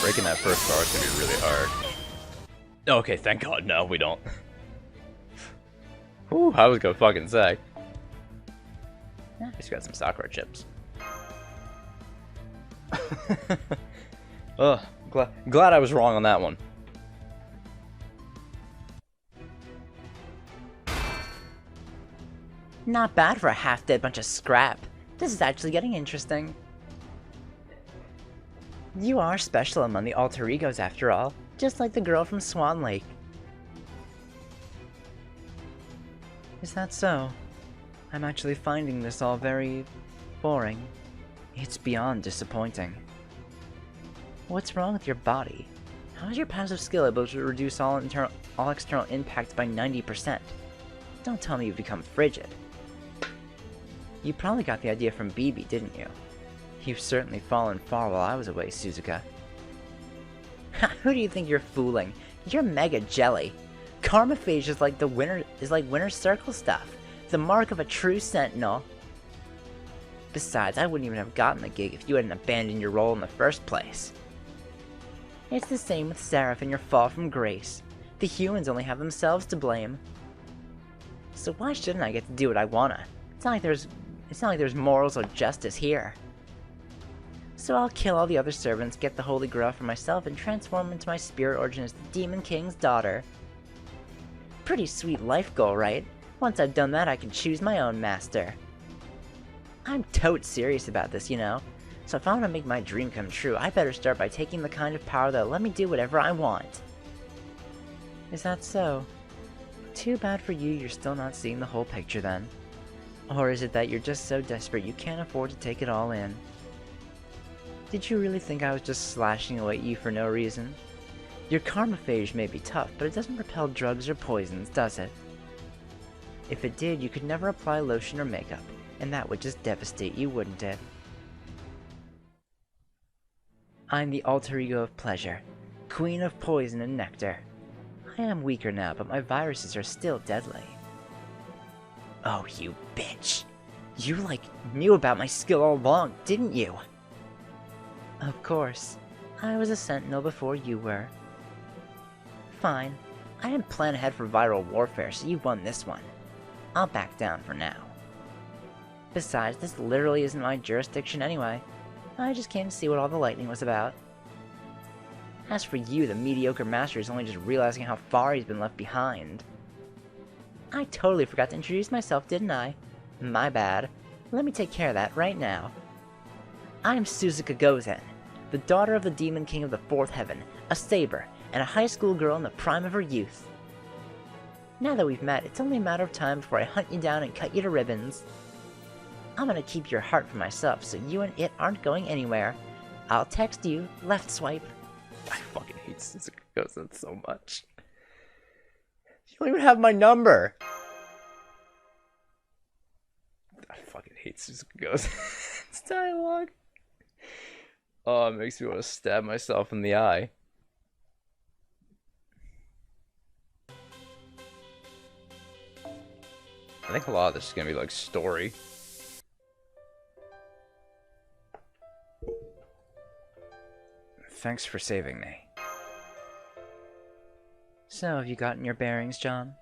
Breaking that first bar is going to be really hard. Okay, thank God, no, we don't. Whew, I was gonna fucking say. Just got some Sakura chips. Ugh, glad I was wrong on that one. Not bad for a half-dead bunch of scrap. This is actually getting interesting. You are special among the alter egos after all, just like the girl from Swan Lake. Is that so? I'm actually finding this all very boring. It's beyond disappointing. What's wrong with your body? How is your passive skill able to reduce all external impacts by 90%? Don't tell me you've become frigid. You probably got the idea from BB, didn't you? You've certainly fallen far while I was away, Suzuka. Who do you think you're fooling? You're mega jelly. Karmaphage is like winner's circle stuff. The mark of a true sentinel. Besides, I wouldn't even have gotten the gig if you hadn't abandoned your role in the first place. It's the same with Seraph and your fall from grace. The humans only have themselves to blame. So why shouldn't I get to do what I wanna? It's not like there's morals or justice here. So I'll kill all the other servants, get the Holy Grail for myself, and transform into my spirit origin as the Demon King's daughter. Pretty sweet life goal, right? Once I've done that, I can choose my own master. I'm totes serious about this, you know? So if I want to make my dream come true, I better start by taking the kind of power that'll let me do whatever I want. Is that so? Too bad for you, you're still not seeing the whole picture then. Or is it that you're just so desperate you can't afford to take it all in? Did you really think I was just slashing away at you for no reason? Your karmaphage may be tough, but it doesn't repel drugs or poisons, does it? If it did, you could never apply lotion or makeup, and that would just devastate you, wouldn't it? I'm the alter ego of pleasure, queen of poison and nectar. I am weaker now, but my viruses are still deadly. Oh, you bitch. You, knew about my skill all along, didn't you? Of course. I was a sentinel before you were. Fine. I didn't plan ahead for viral warfare, so you won this one. I'll back down for now. Besides, this literally isn't my jurisdiction anyway. I just came to see what all the lightning was about. As for you, the mediocre master is only just realizing how far he's been left behind. I totally forgot to introduce myself, didn't I? My bad. Let me take care of that right now. I'm Suzuka Gozen, the daughter of the Demon King of the Fourth Heaven, a saber, and a high school girl in the prime of her youth. Now that we've met, it's only a matter of time before I hunt you down and cut you to ribbons. I'm gonna keep your heart for myself, so you and it aren't going anywhere. I'll text you, left swipe. I fucking hate Suzuka Gozen so much. You don't even have my number. I fucking hate Suzuka Gozen. It's dialogue. Oh, it makes me want to stab myself in the eye. I think a lot of this is gonna be like story. Thanks for saving me. So, have you gotten your bearings, John?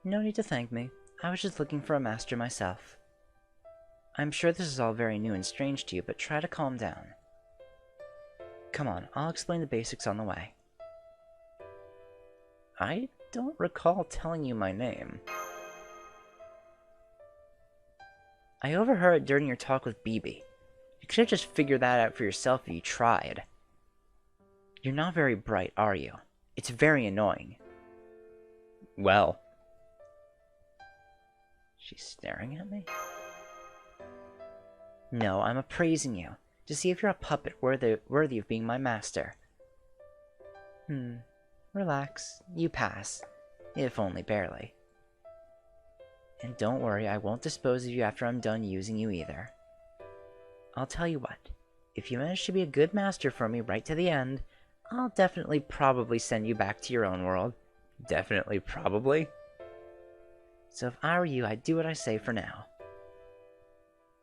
No need to thank me. I was just looking for a master myself. I'm sure this is all very new and strange to you, but try to calm down. Come on, I'll explain the basics on the way. I don't recall telling you my name. I overheard during your talk with BB. You could have just figured that out for yourself if you tried. You're not very bright, are you? It's very annoying. Well. She's staring at me? No, I'm appraising you, to see if you're a puppet worthy of being my master. Relax. You pass. If only barely. And don't worry, I won't dispose of you after I'm done using you either. I'll tell you what, if you manage to be a good master for me right to the end, I'll definitely probably send you back to your own world. Definitely probably? So if I were you, I'd do what I say for now.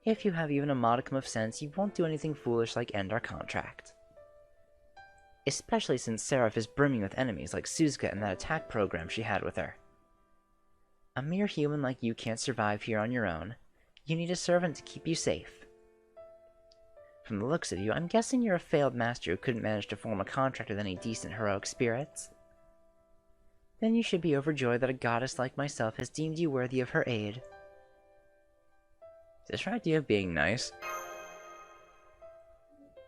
If you have even a modicum of sense, you won't do anything foolish like end our contract. Especially since Seraph is brimming with enemies like Suzuka and that attack program she had with her. A mere human like you can't survive here on your own. You need a servant to keep you safe. From the looks of you, I'm guessing you're a failed master who couldn't manage to form a contract with any decent heroic spirits. Then you should be overjoyed that a goddess like myself has deemed you worthy of her aid. Is this your idea of being nice?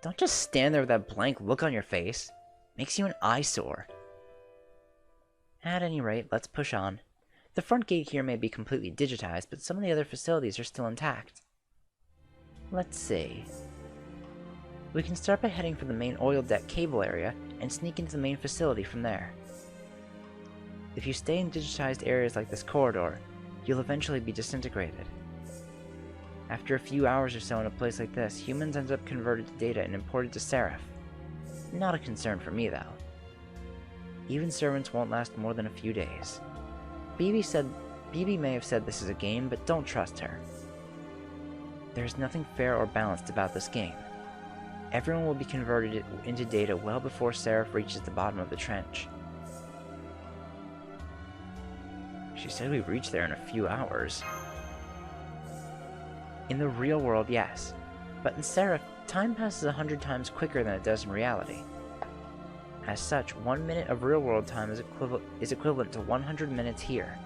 Don't just stand there with that blank look on your face. Makes you an eyesore. At any rate, let's push on. The front gate here may be completely digitized, but some of the other facilities are still intact. Let's see. We can start by heading for the main oil deck cable area and sneak into the main facility from there. If you stay in digitized areas like this corridor, you'll eventually be disintegrated. After a few hours or so in a place like this, humans end up converted to data and imported to Seraph. Not a concern for me, though. Even servants won't last more than a few days. BB may have said this is a game, but don't trust her. There's nothing fair or balanced about this game. Everyone will be converted into data well before Seraph reaches the bottom of the trench. She said we'd reach there in a few hours. In the real world, yes. But in Seraph, time passes 100 times quicker than it does in reality. As such, 1 minute of real-world time is equivalent to 100 minutes here.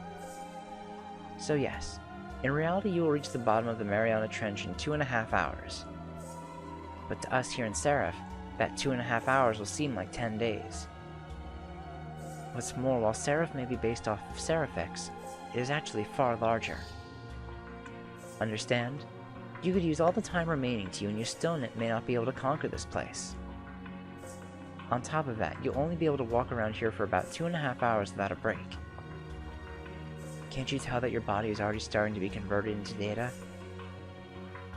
So yes, in reality you will reach the bottom of the Mariana Trench in 2.5 hours. But to us here in Seraph, that 2.5 hours will seem like 10 days. What's more, while Seraph may be based off of Seraphix, it is actually far larger. Understand? You could use all the time remaining to you and you still may not be able to conquer this place. On top of that, you'll only be able to walk around here for about 2.5 hours without a break. Can't you tell that your body is already starting to be converted into data?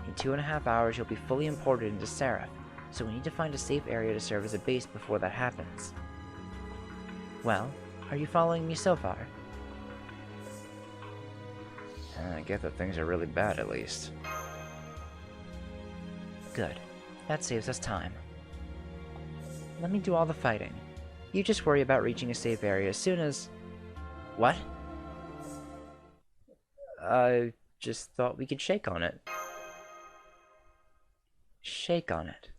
In 2.5 hours, you'll be fully imported into Seraph, so we need to find a safe area to serve as a base before that happens. Well, are you following me so far? I get that things are really bad, at least. Good. That saves us time. Let me do all the fighting. You just worry about reaching a safe area as soon as... What? I just thought we could shake on it. Shake on it?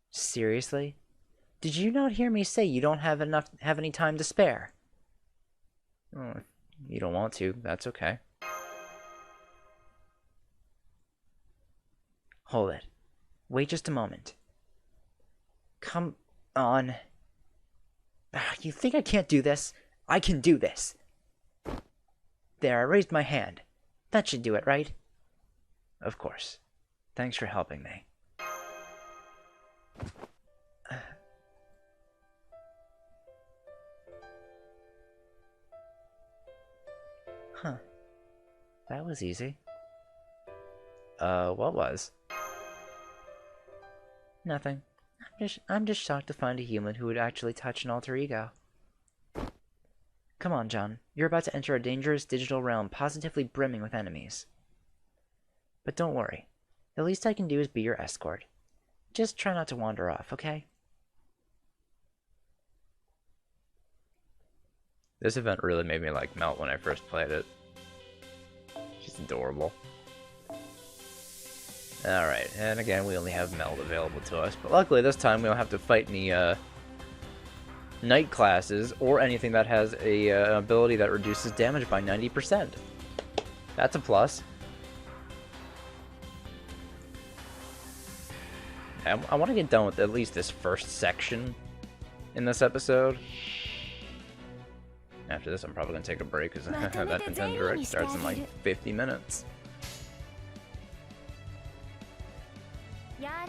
Seriously? Did you not hear me say you don't have any time to spare? Oh, if you don't want to, that's okay. Hold it. Wait just a moment. Come on. You think I can't do this? I can do this. There, I raised my hand. That should do it, right? Of course. Thanks for helping me. Huh. That was easy. What was? Nothing. I'm just shocked to find a human who would actually touch an alter ego. Come on, John. You're about to enter a dangerous digital realm positively brimming with enemies. But don't worry. The least I can do is be your escort. Just try not to wander off, okay? This event really made me like Melt when I first played it. She's adorable. Alright, and again, we only have Meld available to us, but luckily this time we don't have to fight any, Knight classes, or anything that has a ability that reduces damage by 90%. That's a plus. I want to get done with at least this first section in this episode. After this, I'm probably going to take a break, because that Nintendo Direct starts in like 50 minutes. Yeah,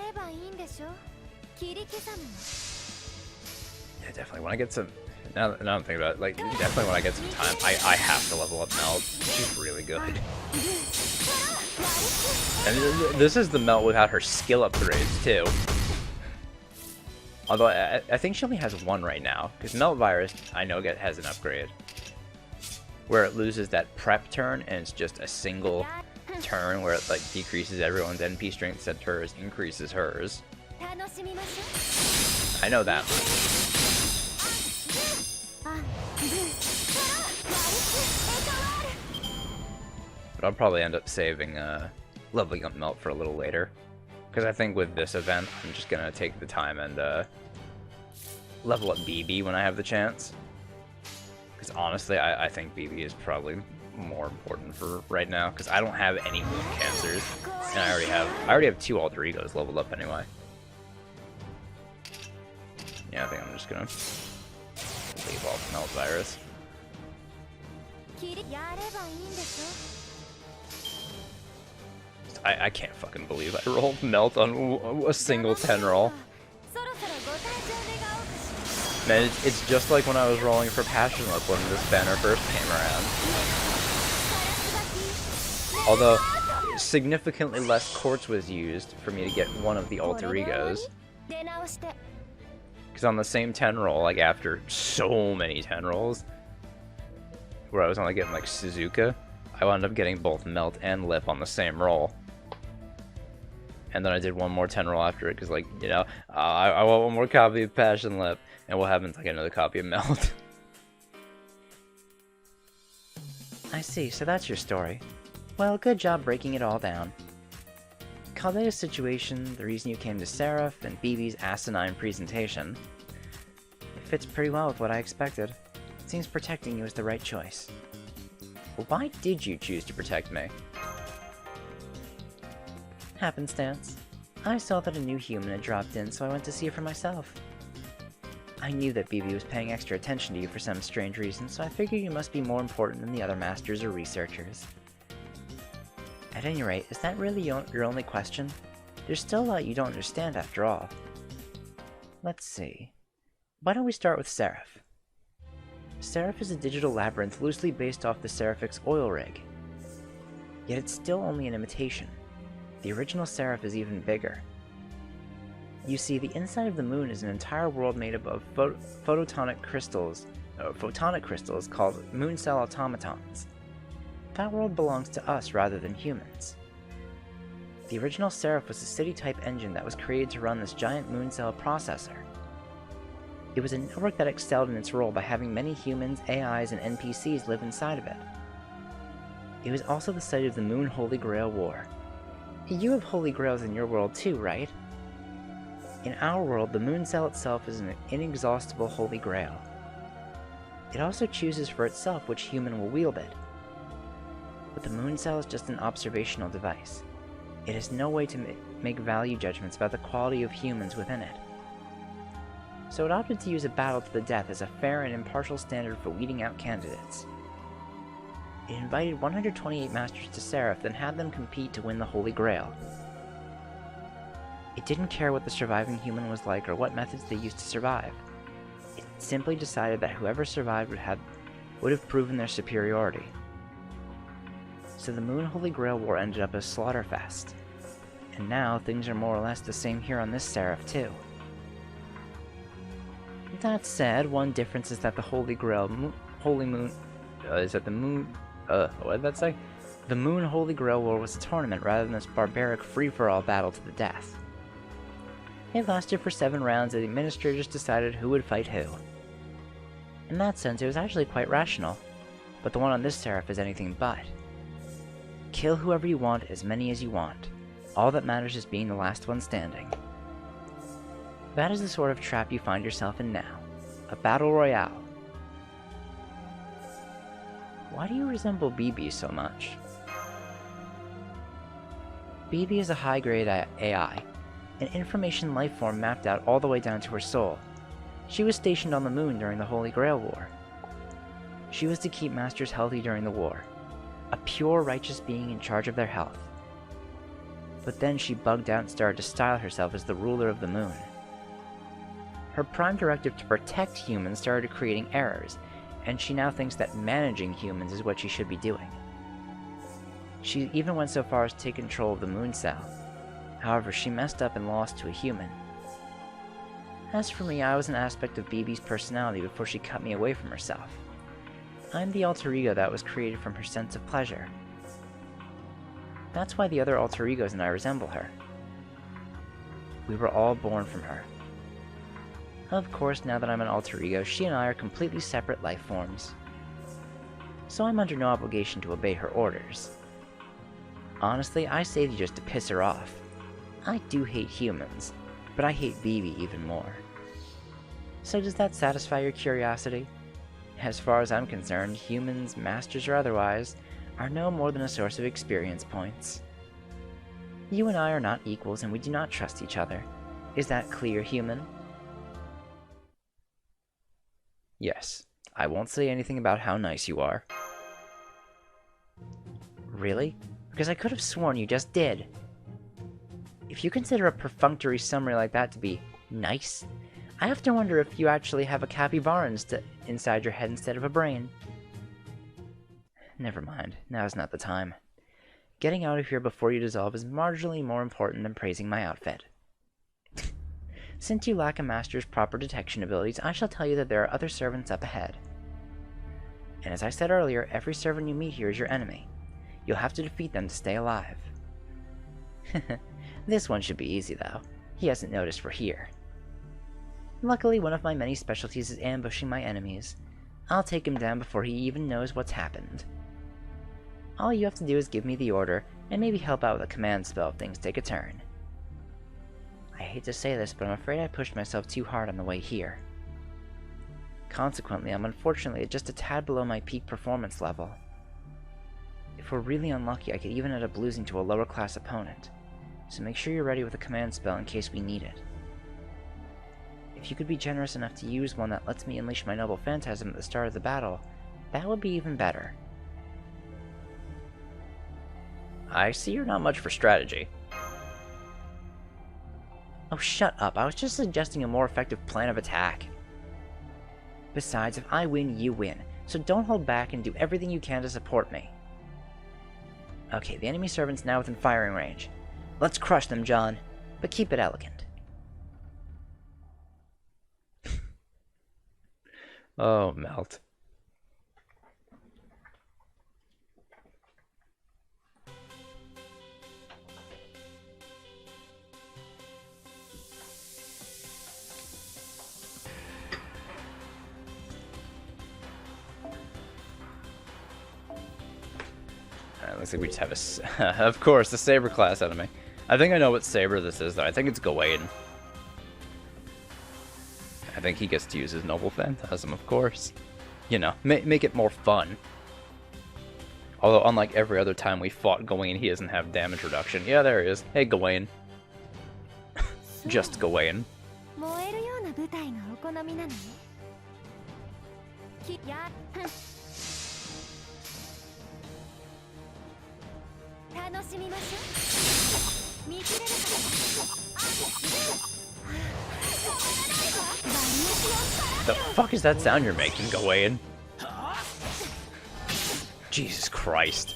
definitely. When I get some... Now I'm thinking about it, like, definitely when I get some time, I have to level up Melt. She's really good. And this is the Melt without her skill upgrades, too. Although, I think she only has one right now, because Melt Virus, I know, has an upgrade. Where it loses that prep turn, and it's just a single turn where it, like, decreases everyone's NP strength, except hers increases hers. I know that much. But I'll probably end up saving leveling up Melt for a little later. Because I think with this event, I'm just going to take the time and level up BB when I have the chance. Because honestly, I think BB is probably more important for right now. Because I don't have any wound cancers. And I already have 2 alter egos leveled up anyway. Yeah, I think I'm just going to leave off Melt Virus. I can't fucking believe I rolled Melt on a single 10 roll. Man, it's just like when I was rolling for Passion Look when this banner first came around. Although, significantly less quartz was used for me to get one of the alter egos. Because on the same 10 roll, like after so many 10 rolls, where I was only getting like Suzuka, I wound up getting both Melt and Lip on the same roll. And then I did one more 10 roll after it, because, like, you know, I want one more copy of Passion Lip, and what happens, I get another copy of Melt. I see, so that's your story. Well, good job breaking it all down. Caldea's situation, the reason you came to Seraph, and BB's asinine presentation. It fits pretty well with what I expected. It seems protecting you is the right choice. Well, why did you choose to protect me? Happenstance. I saw that a new human had dropped in, so I went to see it for myself. I knew that BB was paying extra attention to you for some strange reason, so I figured you must be more important than the other masters or researchers. At any rate, is that really your only question? There's still a lot you don't understand after all. Let's see. Why don't we start with Seraph? Seraph is a digital labyrinth loosely based off the Seraphic's oil rig. Yet it's still only an imitation. The original Seraph is even bigger. You see, the inside of the moon is an entire world made up of photonic crystals called moon cell automatons. That world belongs to us rather than humans. The original Seraph was a city-type engine that was created to run this giant moon cell processor. It was a network that excelled in its role by having many humans, AIs, and NPCs live inside of it. It was also the site of the Moon Holy Grail War. You have Holy Grails in your world too, right? In our world, the moon cell itself is an inexhaustible Holy Grail. It also chooses for itself which human will wield it. But the moon cell is just an observational device. It has no way to make value judgments about the quality of humans within it. So it opted to use a battle to the death as a fair and impartial standard for weeding out candidates. It invited 128 Masters to Seraph, then had them compete to win the Holy Grail. It didn't care what the surviving human was like or what methods they used to survive. It simply decided that whoever survived would have proven their superiority. So the Moon Holy Grail War ended up as Slaughterfest. And now things are more or less the same here on this Seraph too. That said, one difference is that the Holy Grail what did that say? The Moon Holy Grail War was a tournament rather than this barbaric free-for-all battle to the death. It lasted for 7 rounds and the administrators decided who would fight who. In that sense, it was actually quite rational, but the one on this Seraph is anything but. Kill whoever you want, as many as you want. All that matters is being the last one standing. That is the sort of trap you find yourself in now. A battle royale. Why do you resemble BB so much? BB is a high-grade AI, an information lifeform mapped out all the way down to her soul. She was stationed on the moon during the Holy Grail War. She was to keep Masters healthy during the war, a pure, righteous being in charge of their health. But then she bugged out and started to style herself as the ruler of the moon. Her prime directive to protect humans started creating errors, and she now thinks that managing humans is what she should be doing. She even went so far as to take control of the moon cell. However, she messed up and lost to a human. As for me, I was an aspect of BB's personality before she cut me away from herself. I'm the alter ego that was created from her sense of pleasure. That's why the other alter egos and I resemble her. We were all born from her. Of course, now that I'm an alter ego, she and I are completely separate life forms. So I'm under no obligation to obey her orders. Honestly, I saved you just to piss her off. I do hate humans, but I hate BB even more. So does that satisfy your curiosity? As far as I'm concerned, humans, masters or otherwise, are no more than a source of experience points. You and I are not equals and we do not trust each other. Is that clear, human? Yes, I won't say anything about how nice you are. Really? Because I could have sworn you just did. If you consider a perfunctory summary like that to be nice, I have to wonder if you actually have a capybara inside your head instead of a brain. Never mind, now's not the time. Getting out of here before you dissolve is marginally more important than praising my outfit. Since you lack a master's proper detection abilities, I shall tell you that there are other servants up ahead. And as I said earlier, every servant you meet here is your enemy. You'll have to defeat them to stay alive. This one should be easy, though. He hasn't noticed we're here. Luckily, one of my many specialties is ambushing my enemies. I'll take him down before he even knows what's happened. All you have to do is give me the order, and maybe help out with a command spell if things take a turn. I hate to say this, but I'm afraid I pushed myself too hard on the way here. Consequently, I'm unfortunately just a tad below my peak performance level. If we're really unlucky, I could even end up losing to a lower class opponent, so make sure you're ready with a command spell in case we need it. If you could be generous enough to use one that lets me unleash my noble phantasm at the start of the battle, that would be even better. I see you're not much for strategy. Oh, shut up. I was just suggesting a more effective plan of attack. Besides, if I win, you win. So don't hold back and do everything you can to support me. Okay, the enemy servant's now within firing range. Let's crush them, John. But keep it elegant. Oh, Melt. Alright, looks like we just have a... of course, the Saber class enemy. I think I know what Saber this is, though. I think it's Gawain. I think he gets to use his Noble Phantasm, of course. You know, make it more fun. Although, unlike every other time we fought Gawain, he doesn't have damage reduction. Yeah, there he is. Hey, Gawain. Just Gawain. The fuck is that sound you're making, Gawain? Jesus Christ.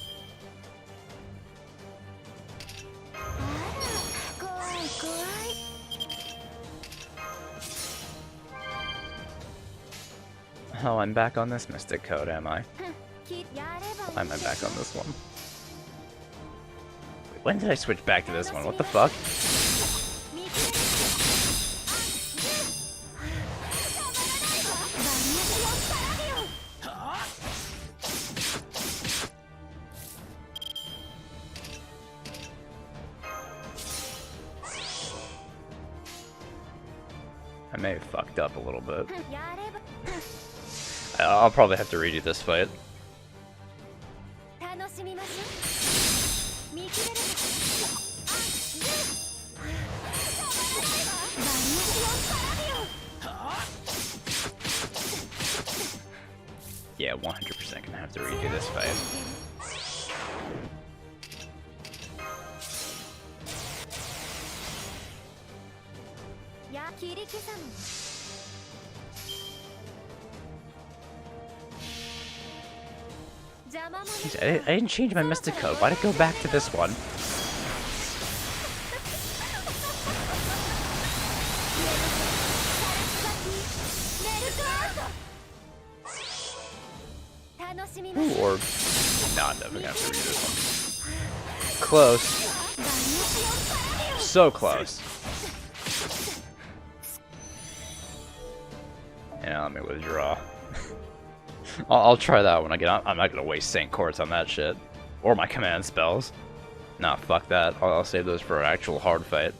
Oh, I'm back on this Mystic Code, am I? Why am I back on this one? Wait, when did I switch back to this one? What the fuck? I may have fucked up a little bit. I'll probably have to redo this fight. Yeah, 100% gonna have to redo this fight. Jeez, I didn't change my Mystic Code. Why'd it go back to this one? Ooh, or... Nah, I'm never gonna have to redo this one. Close. So close. Yeah, let me withdraw. I'll try that when I get on. I'm not gonna waste Saint Courts on that shit. Or my command spells. Nah, fuck that. I'll save those for an actual hard fight.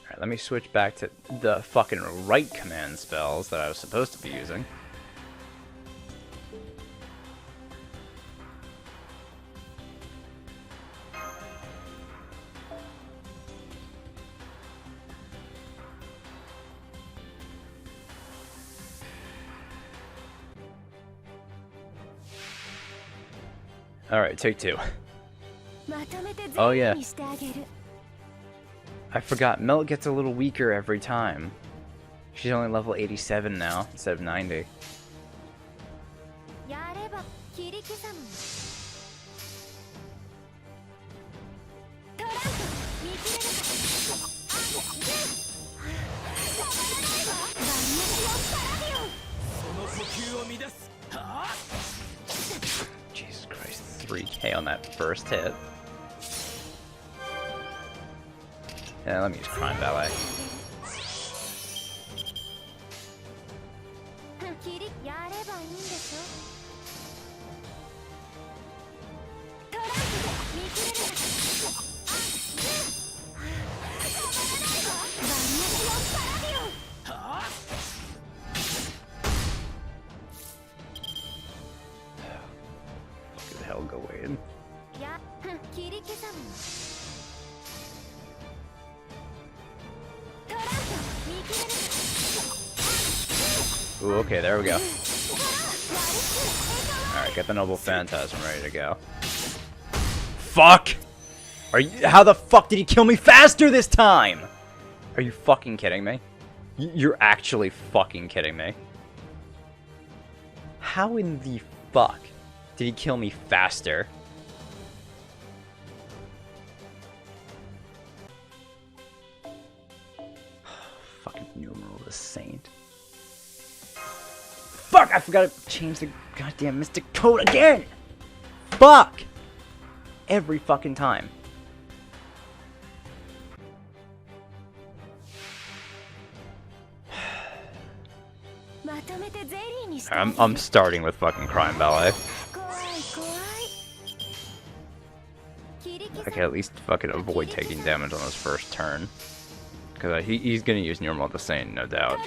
Alright, let me switch back to the fucking right command spells that I was supposed to be using. Alright, take two. Oh yeah. I forgot, Melt gets a little weaker every time. She's only level 87 now, instead of 90. Jesus Christ, 3k on that first hit. Yeah, let me use Crime Ballet. Fuck the hell, Gawain. Ooh, okay, there we go. Alright, get the Noble Phantasm ready to go. Fuck! How the fuck did he kill me faster this time? Are you fucking kidding me? You're actually fucking kidding me. How in the fuck did he kill me faster? Fucking numeral the saint. Fuck! I forgot to change the goddamn mystic code again! Fuck! Every fucking time. I'm starting with fucking Crime Ballet. I can at least fucking avoid taking damage on his first turn. Because he's gonna use Normal the Saint, no doubt.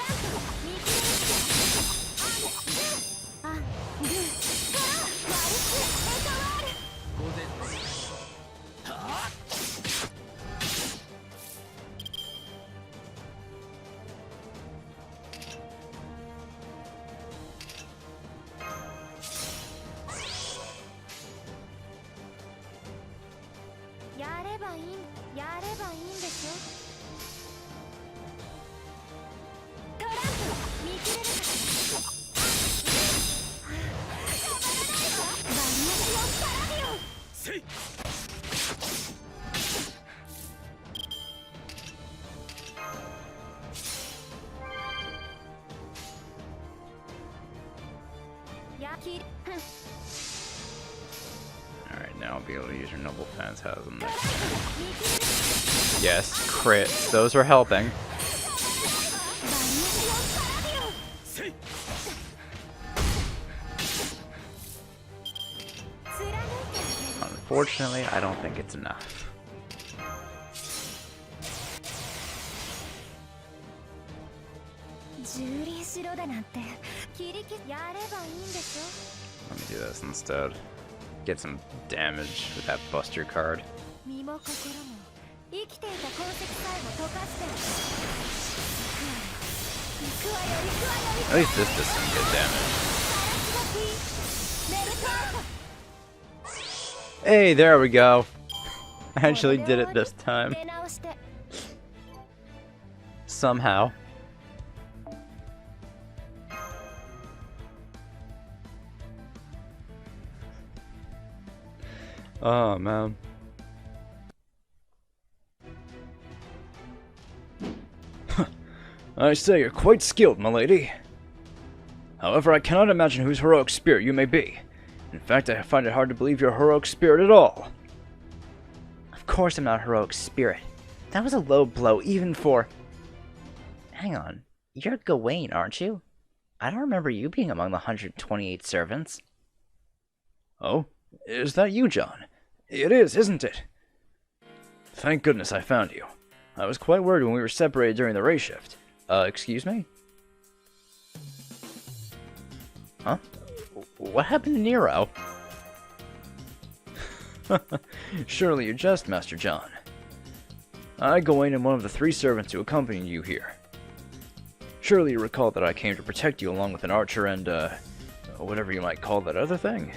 Alright, now I'll be able to use your Noble Phantasm next turn. Yes, crits. Those are helping. Unfortunately, I don't think it's enough. Let me do this instead. Get some damage with that Buster card. At least this does some good damage. Hey, there we go. I actually did it this time. Somehow. Oh, man. I say you're quite skilled, my lady. However, I cannot imagine whose heroic spirit you may be. In fact, I find it hard to believe you're a heroic spirit at all. Of course I'm not a heroic spirit. That was a low blow, even for... Hang on. You're Gawain, aren't you? I don't remember you being among the 128 servants. Oh? Is that you, John? It is, isn't it? Thank goodness I found you. I was quite worried when we were separated during the race shift. Excuse me? Huh? What happened to Nero? Surely you jest, Master John. I, Gawain, am one of the 3 servants who accompanied you here. Surely you recall that I came to protect you along with an archer and, whatever you might call that other thing.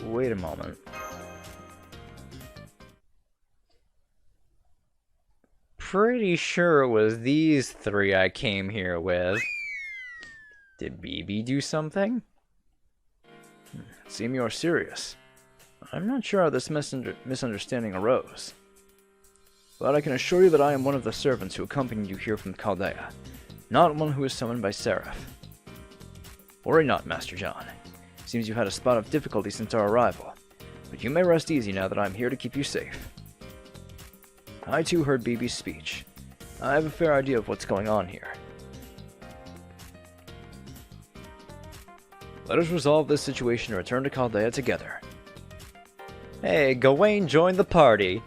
Wait a moment. Pretty sure it was these 3 I came here with. Did BB do something? Seem you're serious. I'm not sure how this misunderstanding arose. But I can assure you that I am one of the servants who accompanied you here from Chaldea, not one who was summoned by Seraph. Worry not, Master John. Seems you had a spot of difficulty since our arrival, but you may rest easy now that I'm here to keep you safe. I too heard BB's speech. I have a fair idea of what's going on here. Let us resolve this situation and return to Chaldea together. Hey, Gawain joined the party.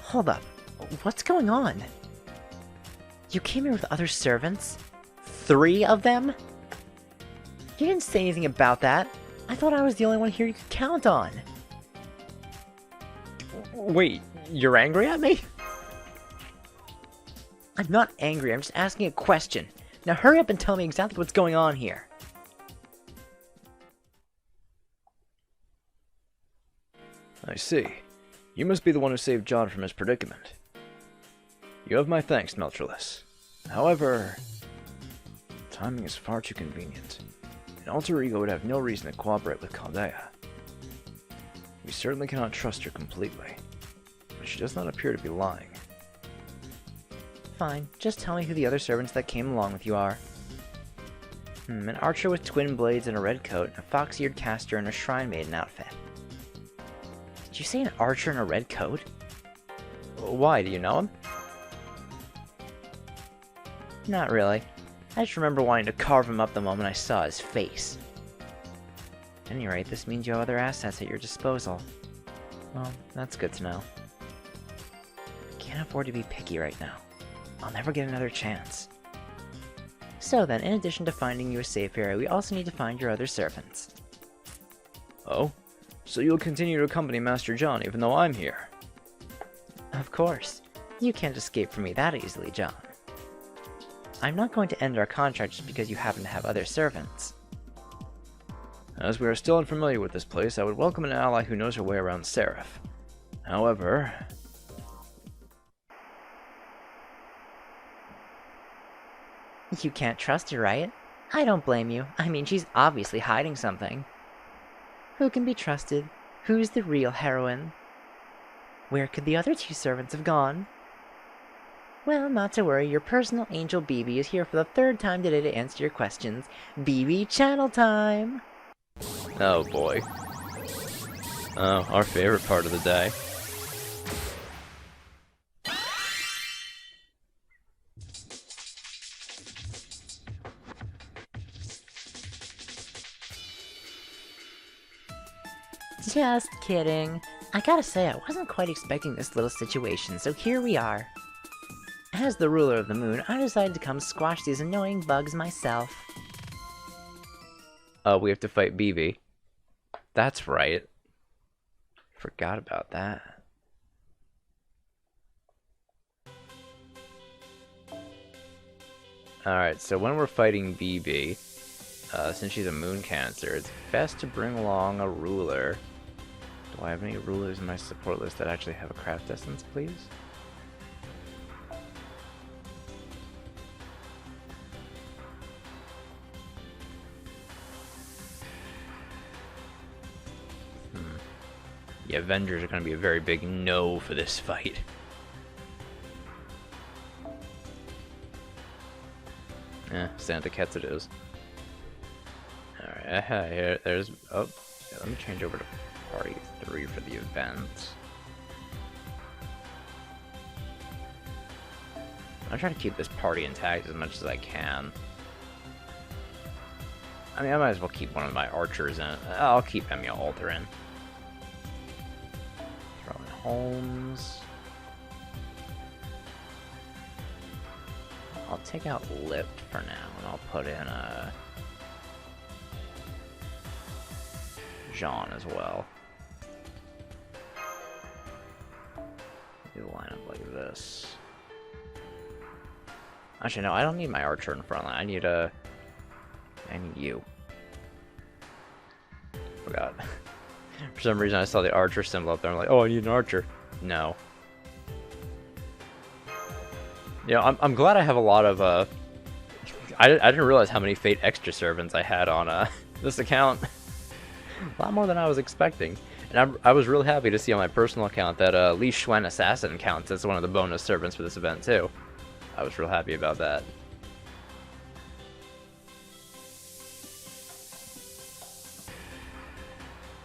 Hold up. What's going on? You came here with other servants? 3 of them? You didn't say anything about that. I thought I was the only one here you could count on. Wait, you're angry at me? I'm not angry, I'm just asking a question. Now hurry up and tell me exactly what's going on here. I see. You must be the one who saved John from his predicament. You have my thanks, Meltreless. However, timing is far too convenient. An alter ego would have no reason to cooperate with Chaldea. We certainly cannot trust her completely, but she does not appear to be lying. Fine, just tell me who the other servants that came along with you are. An archer with twin blades and a red coat, a fox-eared caster in a shrine maiden outfit. Did you say an archer in a red coat? Why, do you know him? Not really. I just remember wanting to carve him up the moment I saw his face. At any rate, this means you have other assets at your disposal. Well, that's good to know. Can't afford to be picky right now. I'll never get another chance. So then, in addition to finding you a safe area, we also need to find your other servants. Oh? So you'll continue to accompany Master John even though I'm here? Of course. You can't escape from me that easily, John. I'm not going to end our contract just because you happen to have other servants. As we are still unfamiliar with this place, I would welcome an ally who knows her way around Seraph. However... You can't trust her, right? I don't blame you. I mean, she's obviously hiding something. Who can be trusted? Who's the real heroine? Where could the other two servants have gone? Well, not to worry, your personal angel BB is here for the third time today to answer your questions. BB channel time! Oh boy. Oh, our favorite part of the day. Just kidding. I gotta say, I wasn't quite expecting this little situation, so here we are. As the ruler of the moon, I decided to come squash these annoying bugs myself. We have to fight BB. That's right. Forgot about that. Alright, so when we're fighting BB, since she's a moon cancer, it's best to bring along a ruler. Do I have any rulers in my support list that actually have a craft essence, please? The Avengers are going to be a very big no for this fight. Santa Cats it is. Alright, here, there's... Oh, yeah, let me change over to Party 3 for the event. I'm trying to keep this party intact as much as I can. I mean, I might as well keep one of my archers in. I'll keep Emia Alter in. Throw in Holmes. I'll take out Lip for now, and I'll put in Jean as well. Do a lineup like this. Actually, no, I don't need my archer in front line. I need you. Forgot. For some reason, I saw the archer symbol up there. I'm like, oh, I need an archer. No. You know, I'm glad I have a lot of, I didn't realize how many Fate extra servants I had on, this account. A lot more than I was expecting. And I was really happy to see on my personal account that, Li Xuan Assassin counts as one of the bonus servants for this event, too. I was real happy about that.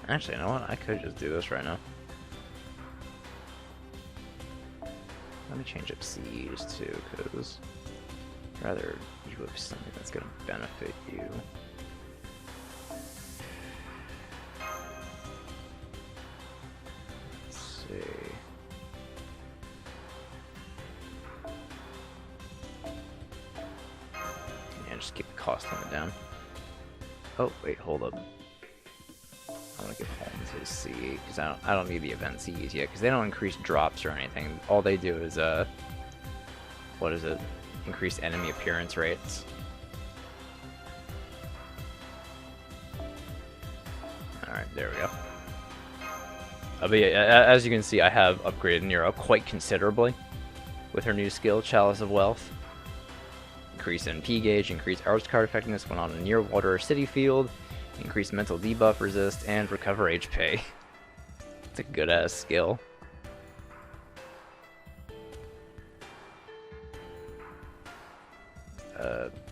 Actually, you know what? I could just do this right now. Let me change up Siege too, because I'd rather you have something that's going to benefit you. Let's see. Yeah, just keep the cost limit down. Oh, wait, hold up. I'm gonna give Holmes his C, because I don't need the event C's yet, because they don't increase drops or anything. All they do is, what is it? Increase enemy appearance rates. Alright, there we go. But yeah, as you can see, I have upgraded Nero quite considerably with her new skill, Chalice of Wealth. Increase NP gauge, increase arts card effectiveness when on a near water or city field, increase mental debuff resist, and recover HP. It's a good ass skill.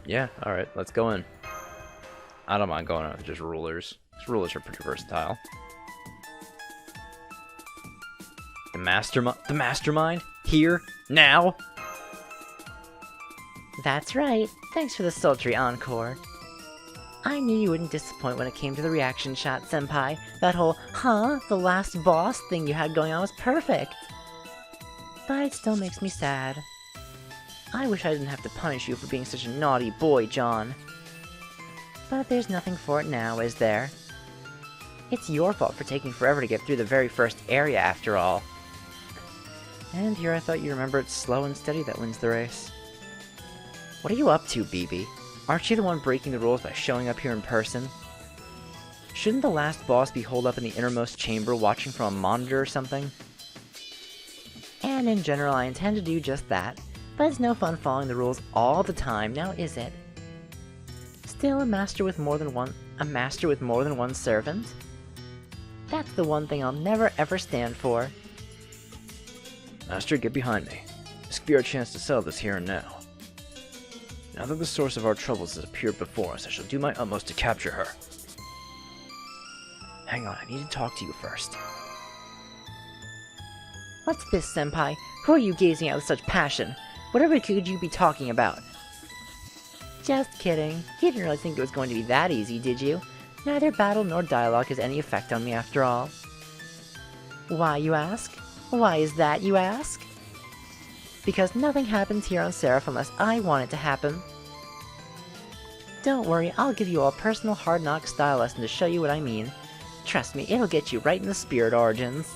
Yeah, alright, let's go in. I don't mind going out with just rulers. These rulers are pretty versatile. The mastermind? Here? Now? That's right. Thanks for the sultry encore. I knew you wouldn't disappoint when it came to the reaction shot, Senpai. That whole, huh, the last boss thing you had going on was perfect. But it still makes me sad. I wish I didn't have to punish you for being such a naughty boy, John. But there's nothing for it now, is there? It's your fault for taking forever to get through the very first area, after all. And here I thought you remember it's slow and steady that wins the race. What are you up to, BB? Aren't you the one breaking the rules by showing up here in person? Shouldn't the last boss be holed up in the innermost chamber watching from a monitor or something? And in general, I intend to do just that, but it's no fun following the rules all the time, now is it? Still a master with more than one servant? That's the one thing I'll never ever stand for. Master, get behind me. This could be our chance to settle this here and now. Now that the source of our troubles has appeared before us, I shall do my utmost to capture her. Hang on, I need to talk to you first. What's this, Senpai? Who are you gazing at with such passion? Whatever could you be talking about? Just kidding. You didn't really think it was going to be that easy, did you? Neither battle nor dialogue has any effect on me after all. Why, you ask? Why is that, you ask? Because nothing happens here on Seraph unless I want it to happen. Don't worry, I'll give you a personal hard knock style lesson to show you what I mean. Trust me, it'll get you right in the spirit origins.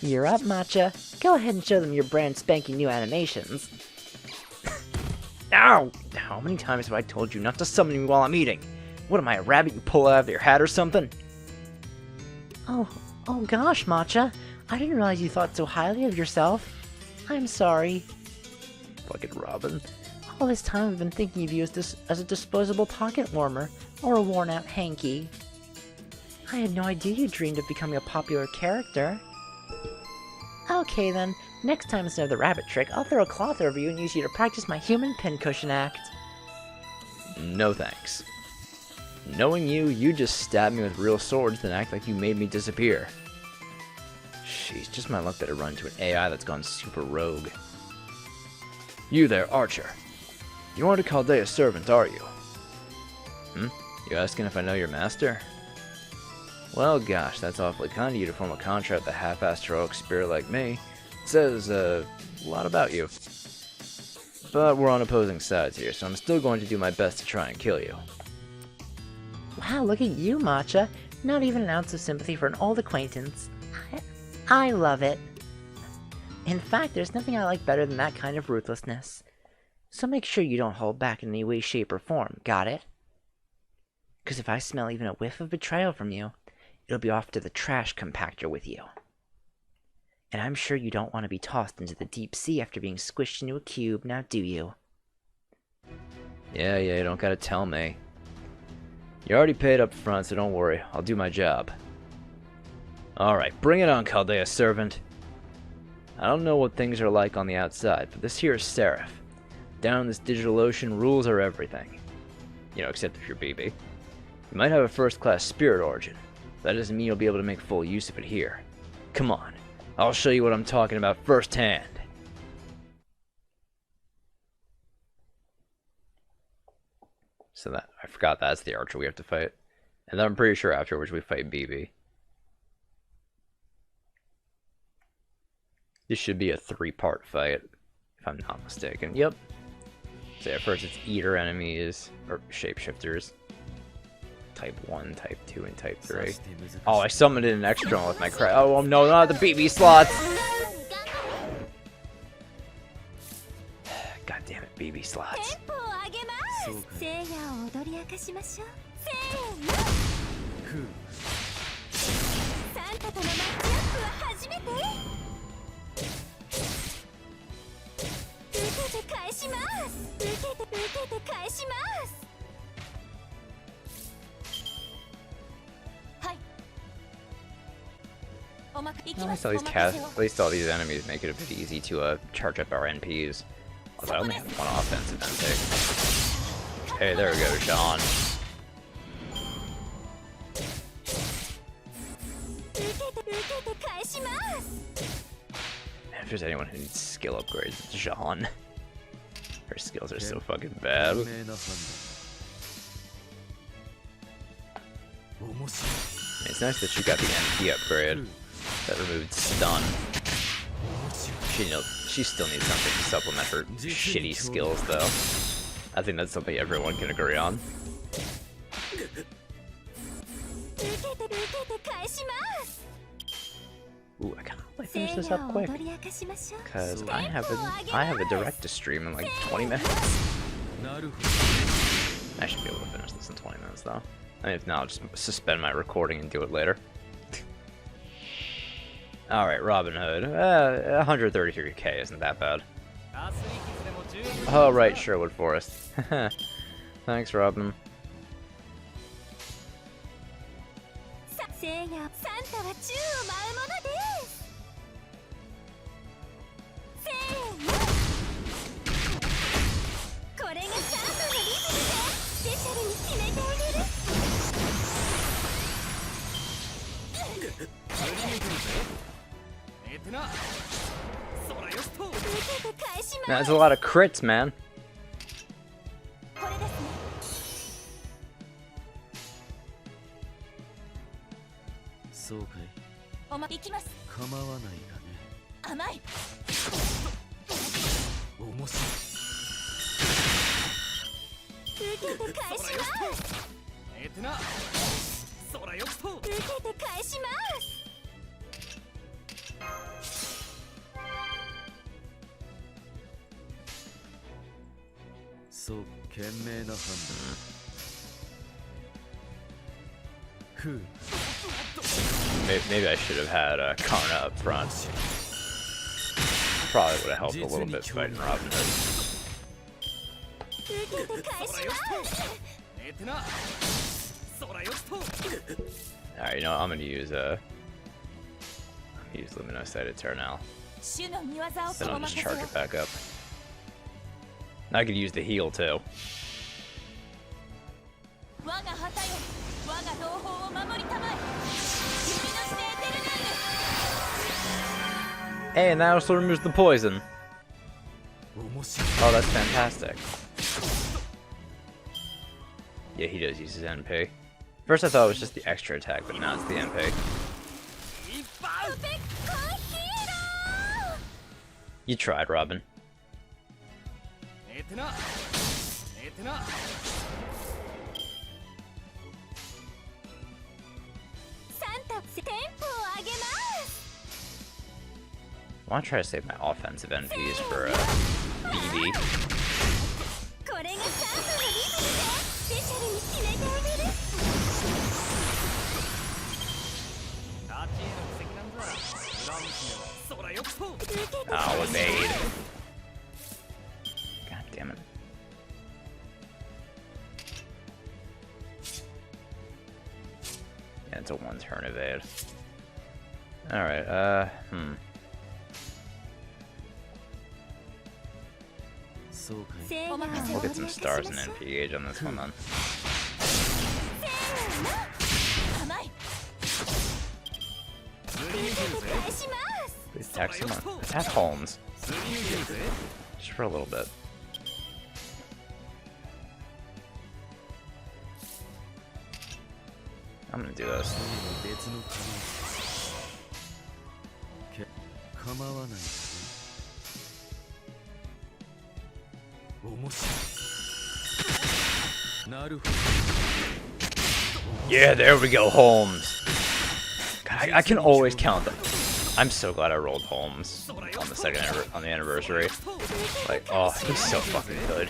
You're up, Matcha. Go ahead and show them your brand spanking new animations. Ow! How many times have I told you not to summon me while I'm eating? What am I, a rabbit you pull out of your hat or something? Oh gosh, Matcha. I didn't realize you thought so highly of yourself. I'm sorry. Fucking Robin. All this time I've been thinking of you as a disposable pocket warmer, or a worn-out hanky. I had no idea you dreamed of becoming a popular character. Okay then, next time instead of the rabbit trick, I'll throw a cloth over you and use you to practice my human pincushion act. No thanks. Knowing you, you just stab me with real swords then act like you made me disappear. Jeez, just my luck that I run into an AI that's gone super rogue. You there, Archer. You aren't a Chaldea servant, are you? You asking if I know your master? Well, gosh, that's awfully kind of you to form a contract with a half-assed heroic spirit like me. It says, a lot about you. But we're on opposing sides here, so I'm still going to do my best to try and kill you. Wow, look at you, Matcha. Not even an ounce of sympathy for an old acquaintance. I love it. In fact, there's nothing I like better than that kind of ruthlessness. So make sure you don't hold back in any way, shape, or form, got it? 'Cause if I smell even a whiff of betrayal from you, it'll be off to the trash compactor with you. And I'm sure you don't want to be tossed into the deep sea after being squished into a cube, now do you? Yeah, you don't gotta tell me. You already paid up front, so don't worry. I'll do my job. Alright, bring it on, Chaldea servant. I don't know what things are like on the outside, but this here is Seraph. Down in this digital ocean, rules are everything. You know, except if you're BB. You might have a first-class spirit origin. That doesn't mean you'll be able to make full use of it here. Come on, I'll show you what I'm talking about firsthand. So that, I forgot that's the Archer we have to fight. And then I'm pretty sure afterwards we fight BB. This should be a 3-part fight, if I'm not mistaken. Yep. So yeah, first it's Eater enemies, or shapeshifters. Type 1, Type 2, and Type 3. Oh, I summoned in an extra one with my cry. Oh no, not the BB slots! God damn it, BB slots. At least all these enemies make it a bit easy to charge up our NPs. Although I only have one offensive NP. Hey, there we go, Sean. If there's anyone who needs skill upgrades, it's Jean. Her skills are so fucking bad. It's nice that she got the NP upgrade that removed stun. She still needs something to supplement her shitty skills, though. I think that's something everyone can agree on. Ooh, I kinda hope I finish this up quick, cause I have a direct to stream in like 20 minutes. I should be able to finish this in 20 minutes though. I mean, if not, I'll just suspend my recording and do it later. Alright, Robin Hood. 133k isn't that bad. Oh right, Sherwood Forest. Thanks, Robin. That's a lot of crits, man. Maybe I should have had Karna up front. Probably would have helped a little bit fighting Robin Hood. Alright, you know what? I'm gonna use Luminosite Eternal. Then I'll just charge it back up. I could use the heal too. Hey, and that also removes the poison. Oh, that's fantastic. Yeah, he does use his NP. First I thought it was just the extra attack, but now it's the NP. You tried, Robin. I want to try to save my offensive NPs for BB. Oh, evade. God damn it. Yeah, it's a one-turn evade. Alright, We'll get some stars and NP gauge on this one then. Please attack someone. Attack Holmes. Just for a little bit. I'm gonna do this. Yeah, there we go, Holmes. God, I can always count them. I'm so glad I rolled Holmes on the anniversary. Like, oh, he's so fucking good.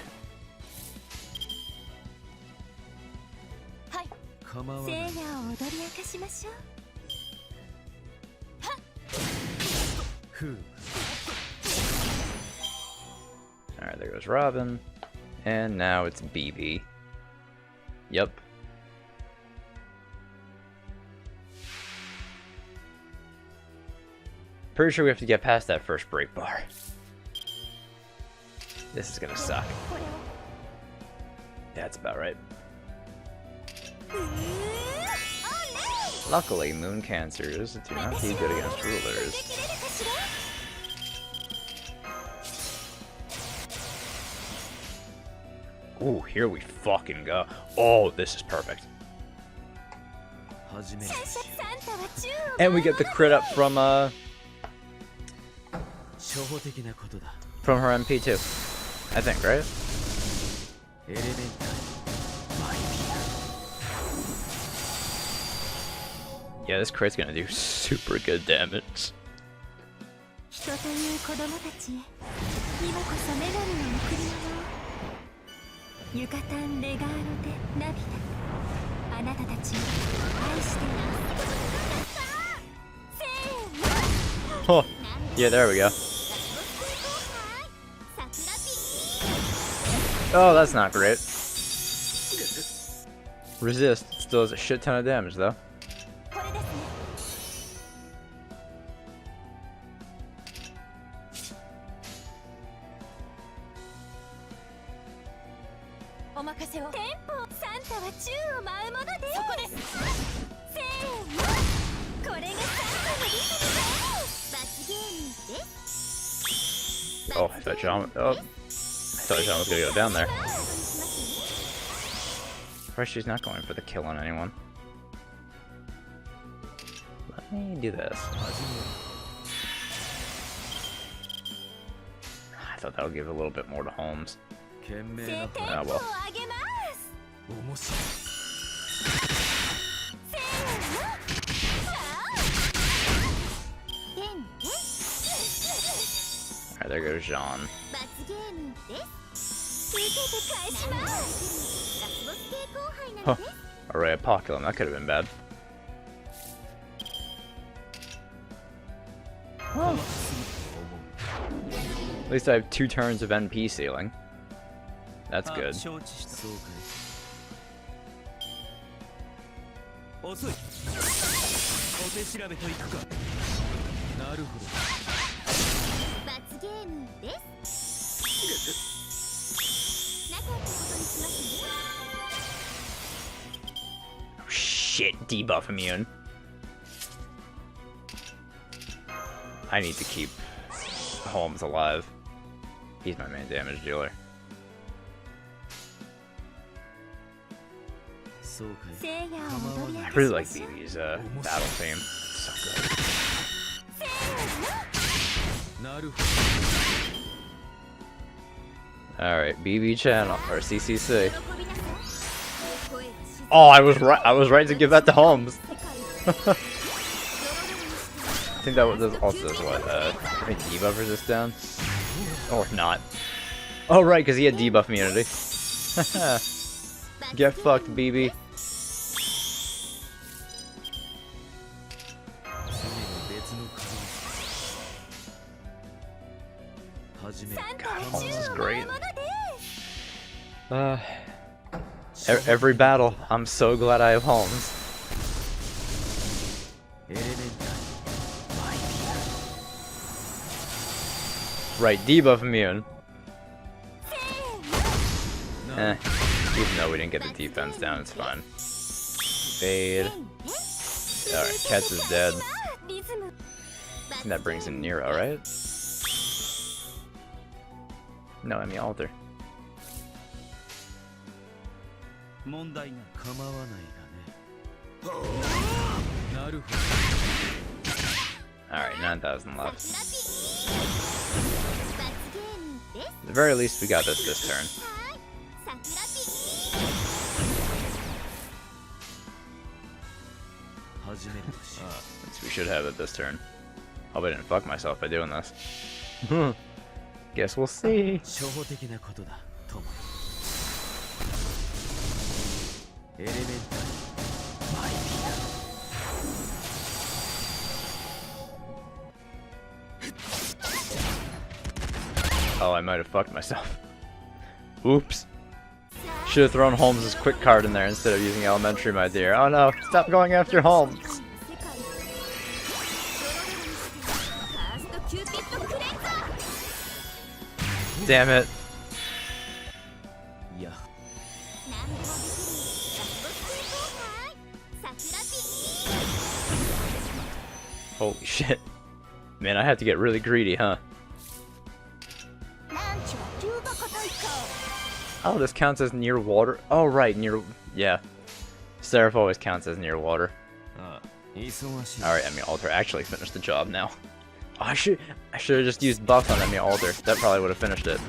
Alright, there goes Robin. And now it's BB. Yep. Pretty sure we have to get past that first break bar. This is gonna suck. That's about right. Luckily, moon cancers do not do good against rulers. Ooh, here we fucking go. Oh, this is perfect. And we get the crit up from her MP too. I think, right? Yeah, this crit's gonna do super good damage. Oh, yeah, there we go. Oh, that's not great. Resist still does a shit ton of damage, though. Oh, I thought John. Oh, I thought John was gonna go down there. First, she's not going for the kill on anyone. Let me do this. I thought that would give a little bit more to Holmes. Ah, well. Alright, there goes Jean. Huh. Array of Poculum, that could have been bad. Oh. At least I have 2 turns of NP sealing. That's good. Oh, shit, debuff immune. I need to keep Holmes alive. He's my main damage dealer. I really like BB's battle theme. It's so good. Alright, BB channel or CCC. Oh, I was right. I was right to give that to Holmes. I think that was also does what debuff resist down, or not. Oh right, because he had debuff immunity. Get fucked, BB. God, Holmes is great. Every battle, I'm so glad I have Holmes. Right, debuff immune. Even though we didn't get the defense down, it's fine. Fade. Alright, Ketz is dead. And that brings in Nero, right? No, I mean Alter. Alright, 9,000 left. At the very least, we got this turn. We should have it this turn. Hope I didn't fuck myself by doing this. Guess we'll see. Oh, I might have fucked myself. Oops. Should have thrown Holmes' quick card in there instead of using elementary, my dear. Oh no, stop going after Holmes. Damn it. Holy shit. Man, I have to get really greedy, huh? Oh, this counts as near water. Oh, right, near... Yeah. Seraph always counts as near water. Alright, Emmy Alter actually finished the job now. Oh, I should have just used buff on Emmy Alter. That probably would have finished it.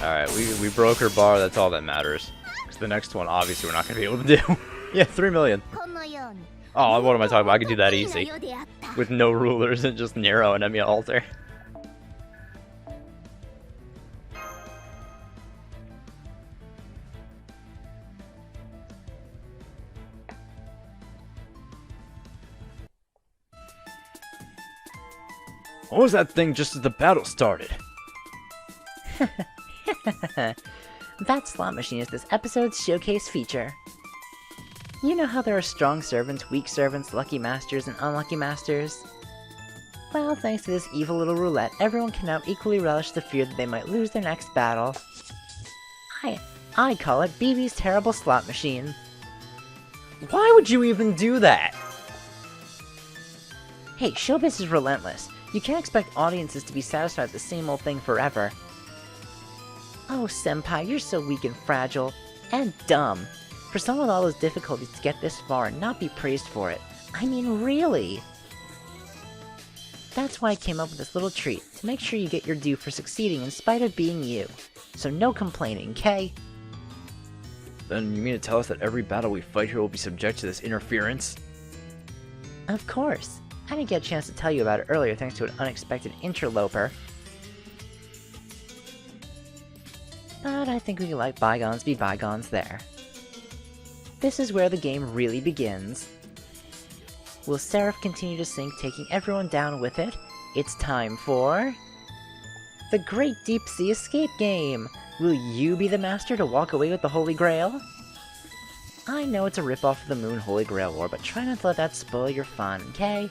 Alright, we broke her bar, that's all that matters. Because the next one, obviously, we're not going to be able to do. Yeah, 3 million. Oh, what am I talking about? I could do that easy. With no rulers and just Nero and Emmy Alter. What was that thing just as the battle started? That slot machine is this episode's showcase feature. You know how there are strong servants, weak servants, lucky masters, and unlucky masters? Well, thanks to this evil little roulette, everyone can now equally relish the fear that they might lose their next battle. I call it BB's terrible slot machine. Why would you even do that? Hey, showbiz is relentless. You can't expect audiences to be satisfied with the same old thing forever. Oh, Senpai, you're so weak and fragile. And dumb. For someone with all those difficulties to get this far and not be praised for it. I mean, really? That's why I came up with this little treat, to make sure you get your due for succeeding in spite of being you. So no complaining, okay? Then you mean to tell us that every battle we fight here will be subject to this interference? Of course. I didn't get a chance to tell you about it earlier thanks to an unexpected interloper. But I think we can let bygones be bygones there. This is where the game really begins. Will Seraph continue to sink, taking everyone down with it? It's time for... the Great Deep Sea Escape Game! Will you be the master to walk away with the Holy Grail? I know it's a ripoff of the Moon Holy Grail War, but try not to let that spoil your fun, okay?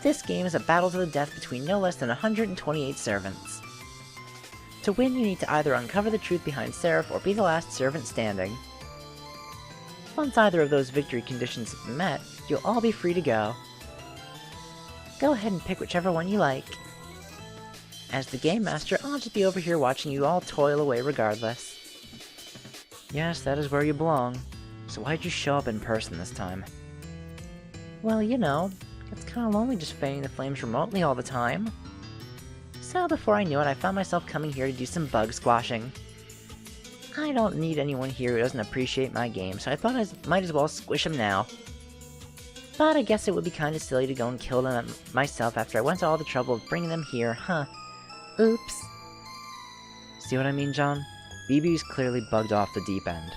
This game is a battle to the death between no less than 128 servants. To win, you need to either uncover the truth behind Seraph or be the last servant standing. Once either of those victory conditions have been met, you'll all be free to go. Go ahead and pick whichever one you like. As the Game Master, I'll just be over here watching you all toil away regardless. Yes, that is where you belong. So why'd you show up in person this time? Well, you know, it's kinda lonely just fanning the flames remotely all the time. So before I knew it, I found myself coming here to do some bug squashing. I don't need anyone here who doesn't appreciate my game, so I thought I might as well squish them now. But I guess it would be kinda silly to go and kill them myself after I went to all the trouble of bringing them here, huh? Oops. See what I mean, John? BB's clearly bugged off the deep end.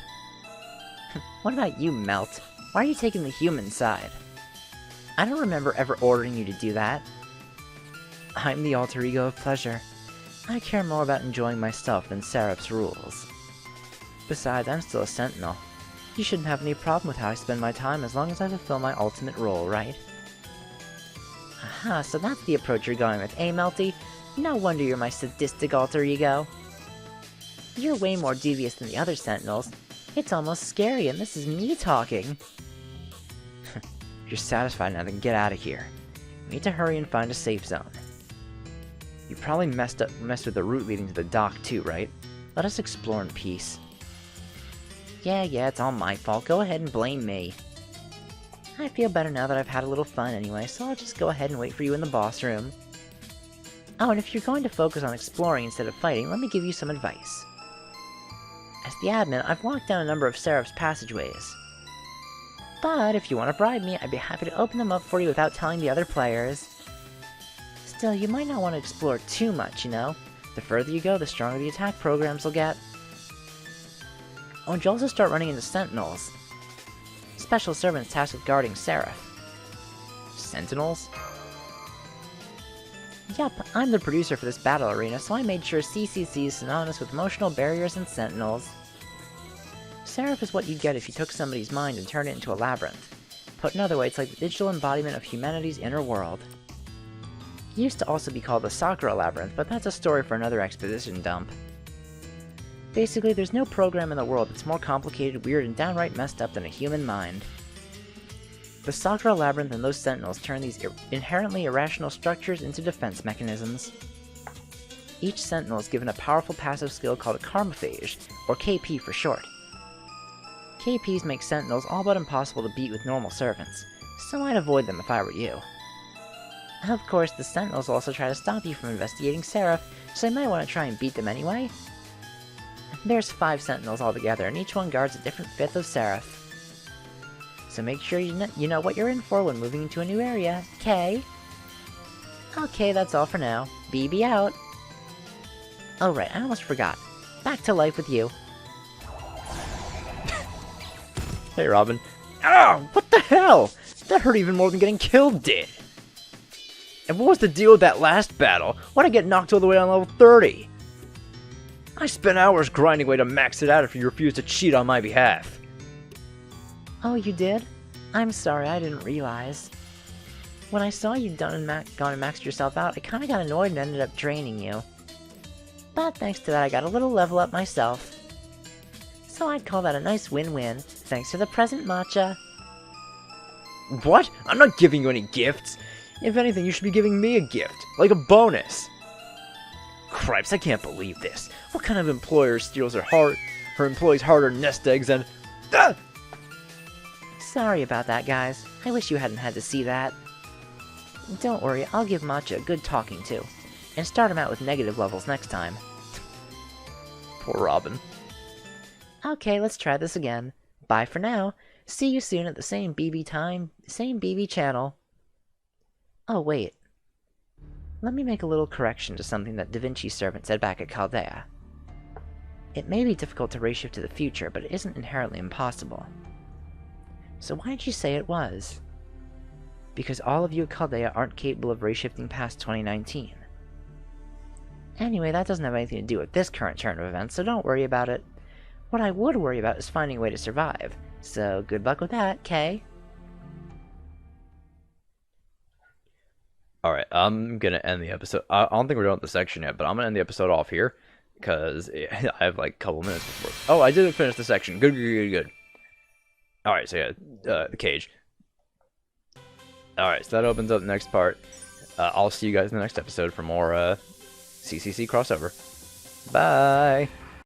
What about you, Melt? Why are you taking the human side? I don't remember ever ordering you to do that. I'm the alter ego of pleasure. I care more about enjoying myself than Seraph's rules. Besides, I'm still a sentinel. You shouldn't have any problem with how I spend my time as long as I fulfill my ultimate role, right? Aha, so that's the approach you're going with, eh, Melty? No wonder you're my sadistic alter ego. You're way more devious than the other sentinels. It's almost scary, and this is me talking. If you're satisfied now, then get out of here. We need to hurry and find a safe zone. You probably messed with the route leading to the dock too, right? Let us explore in peace. Yeah, it's all my fault. Go ahead and blame me. I feel better now that I've had a little fun anyway, so I'll just go ahead and wait for you in the boss room. Oh, and if you're going to focus on exploring instead of fighting, let me give you some advice. As the admin, I've locked down a number of Seraph's passageways. But if you want to bribe me, I'd be happy to open them up for you without telling the other players. Still, you might not want to explore too much, you know? The further you go, the stronger the attack programs will get. Oh, and you'll also start running into Sentinels. Special servants tasked with guarding Seraph. Sentinels? Yup, I'm the producer for this battle arena, so I made sure CCC is synonymous with emotional barriers and sentinels. Seraph is what you'd get if you took somebody's mind and turned it into a labyrinth. Put another way, it's like the digital embodiment of humanity's inner world. It used to also be called the Sakura Labyrinth, but that's a story for another exposition dump. Basically, there's no program in the world that's more complicated, weird, and downright messed up than a human mind. The Sakura Labyrinth and those sentinels turn these inherently irrational structures into defense mechanisms. Each sentinel is given a powerful passive skill called a Karmaphage, or KP for short. KPs make sentinels all but impossible to beat with normal servants, so I'd avoid them if I were you. Of course, the sentinels also try to stop you from investigating Seraph, so you might want to try and beat them anyway. There's 5 sentinels altogether, and each one guards a different fifth of Seraph. So make sure you know what you're in for when moving into a new area, okay? Okay, that's all for now. BB out! Oh right, I almost forgot. Back to life with you. Hey, Robin. Ow! What the hell? That hurt even more than getting killed did! And what was the deal with that last battle? Why'd I get knocked all the way on level 30? I spent hours grinding away to max it out after you refused to cheat on my behalf. Oh, you did? I'm sorry, I didn't realize. When I saw you'd gone and maxed yourself out, I kinda got annoyed and ended up draining you. But thanks to that, I got a little level up myself. So I'd call that a nice win-win, thanks to the present matcha. What? I'm not giving you any gifts. If anything, you should be giving me a gift, like a bonus. Cripes, I can't believe this. What kind of employer steals her employees' hard-earned nest eggs and... Ah! Sorry about that, guys. I wish you hadn't had to see that. Don't worry, I'll give Matcha a good talking to, and start him out with negative levels next time. Poor Robin. Okay, let's try this again. Bye for now. See you soon at the same BB time, same BB channel. Oh, wait. Let me make a little correction to something that Da Vinci's servant said back at Chaldea. It may be difficult to reshift to the future, but it isn't inherently impossible. So why did you say it was? Because all of you at Chaldea aren't capable of reshifting past 2019. Anyway, that doesn't have anything to do with this current turn of events, so don't worry about it. What I would worry about is finding a way to survive, so good luck with that, Kay. Alright, I'm gonna end the episode. I don't think we're done with the section yet, but I'm gonna end the episode off here, because I have like a couple minutes before. Oh, I didn't finish the section. Good. Alright, so yeah, the cage. Alright, so that opens up the next part. I'll see you guys in the next episode for more CCC crossover. Bye!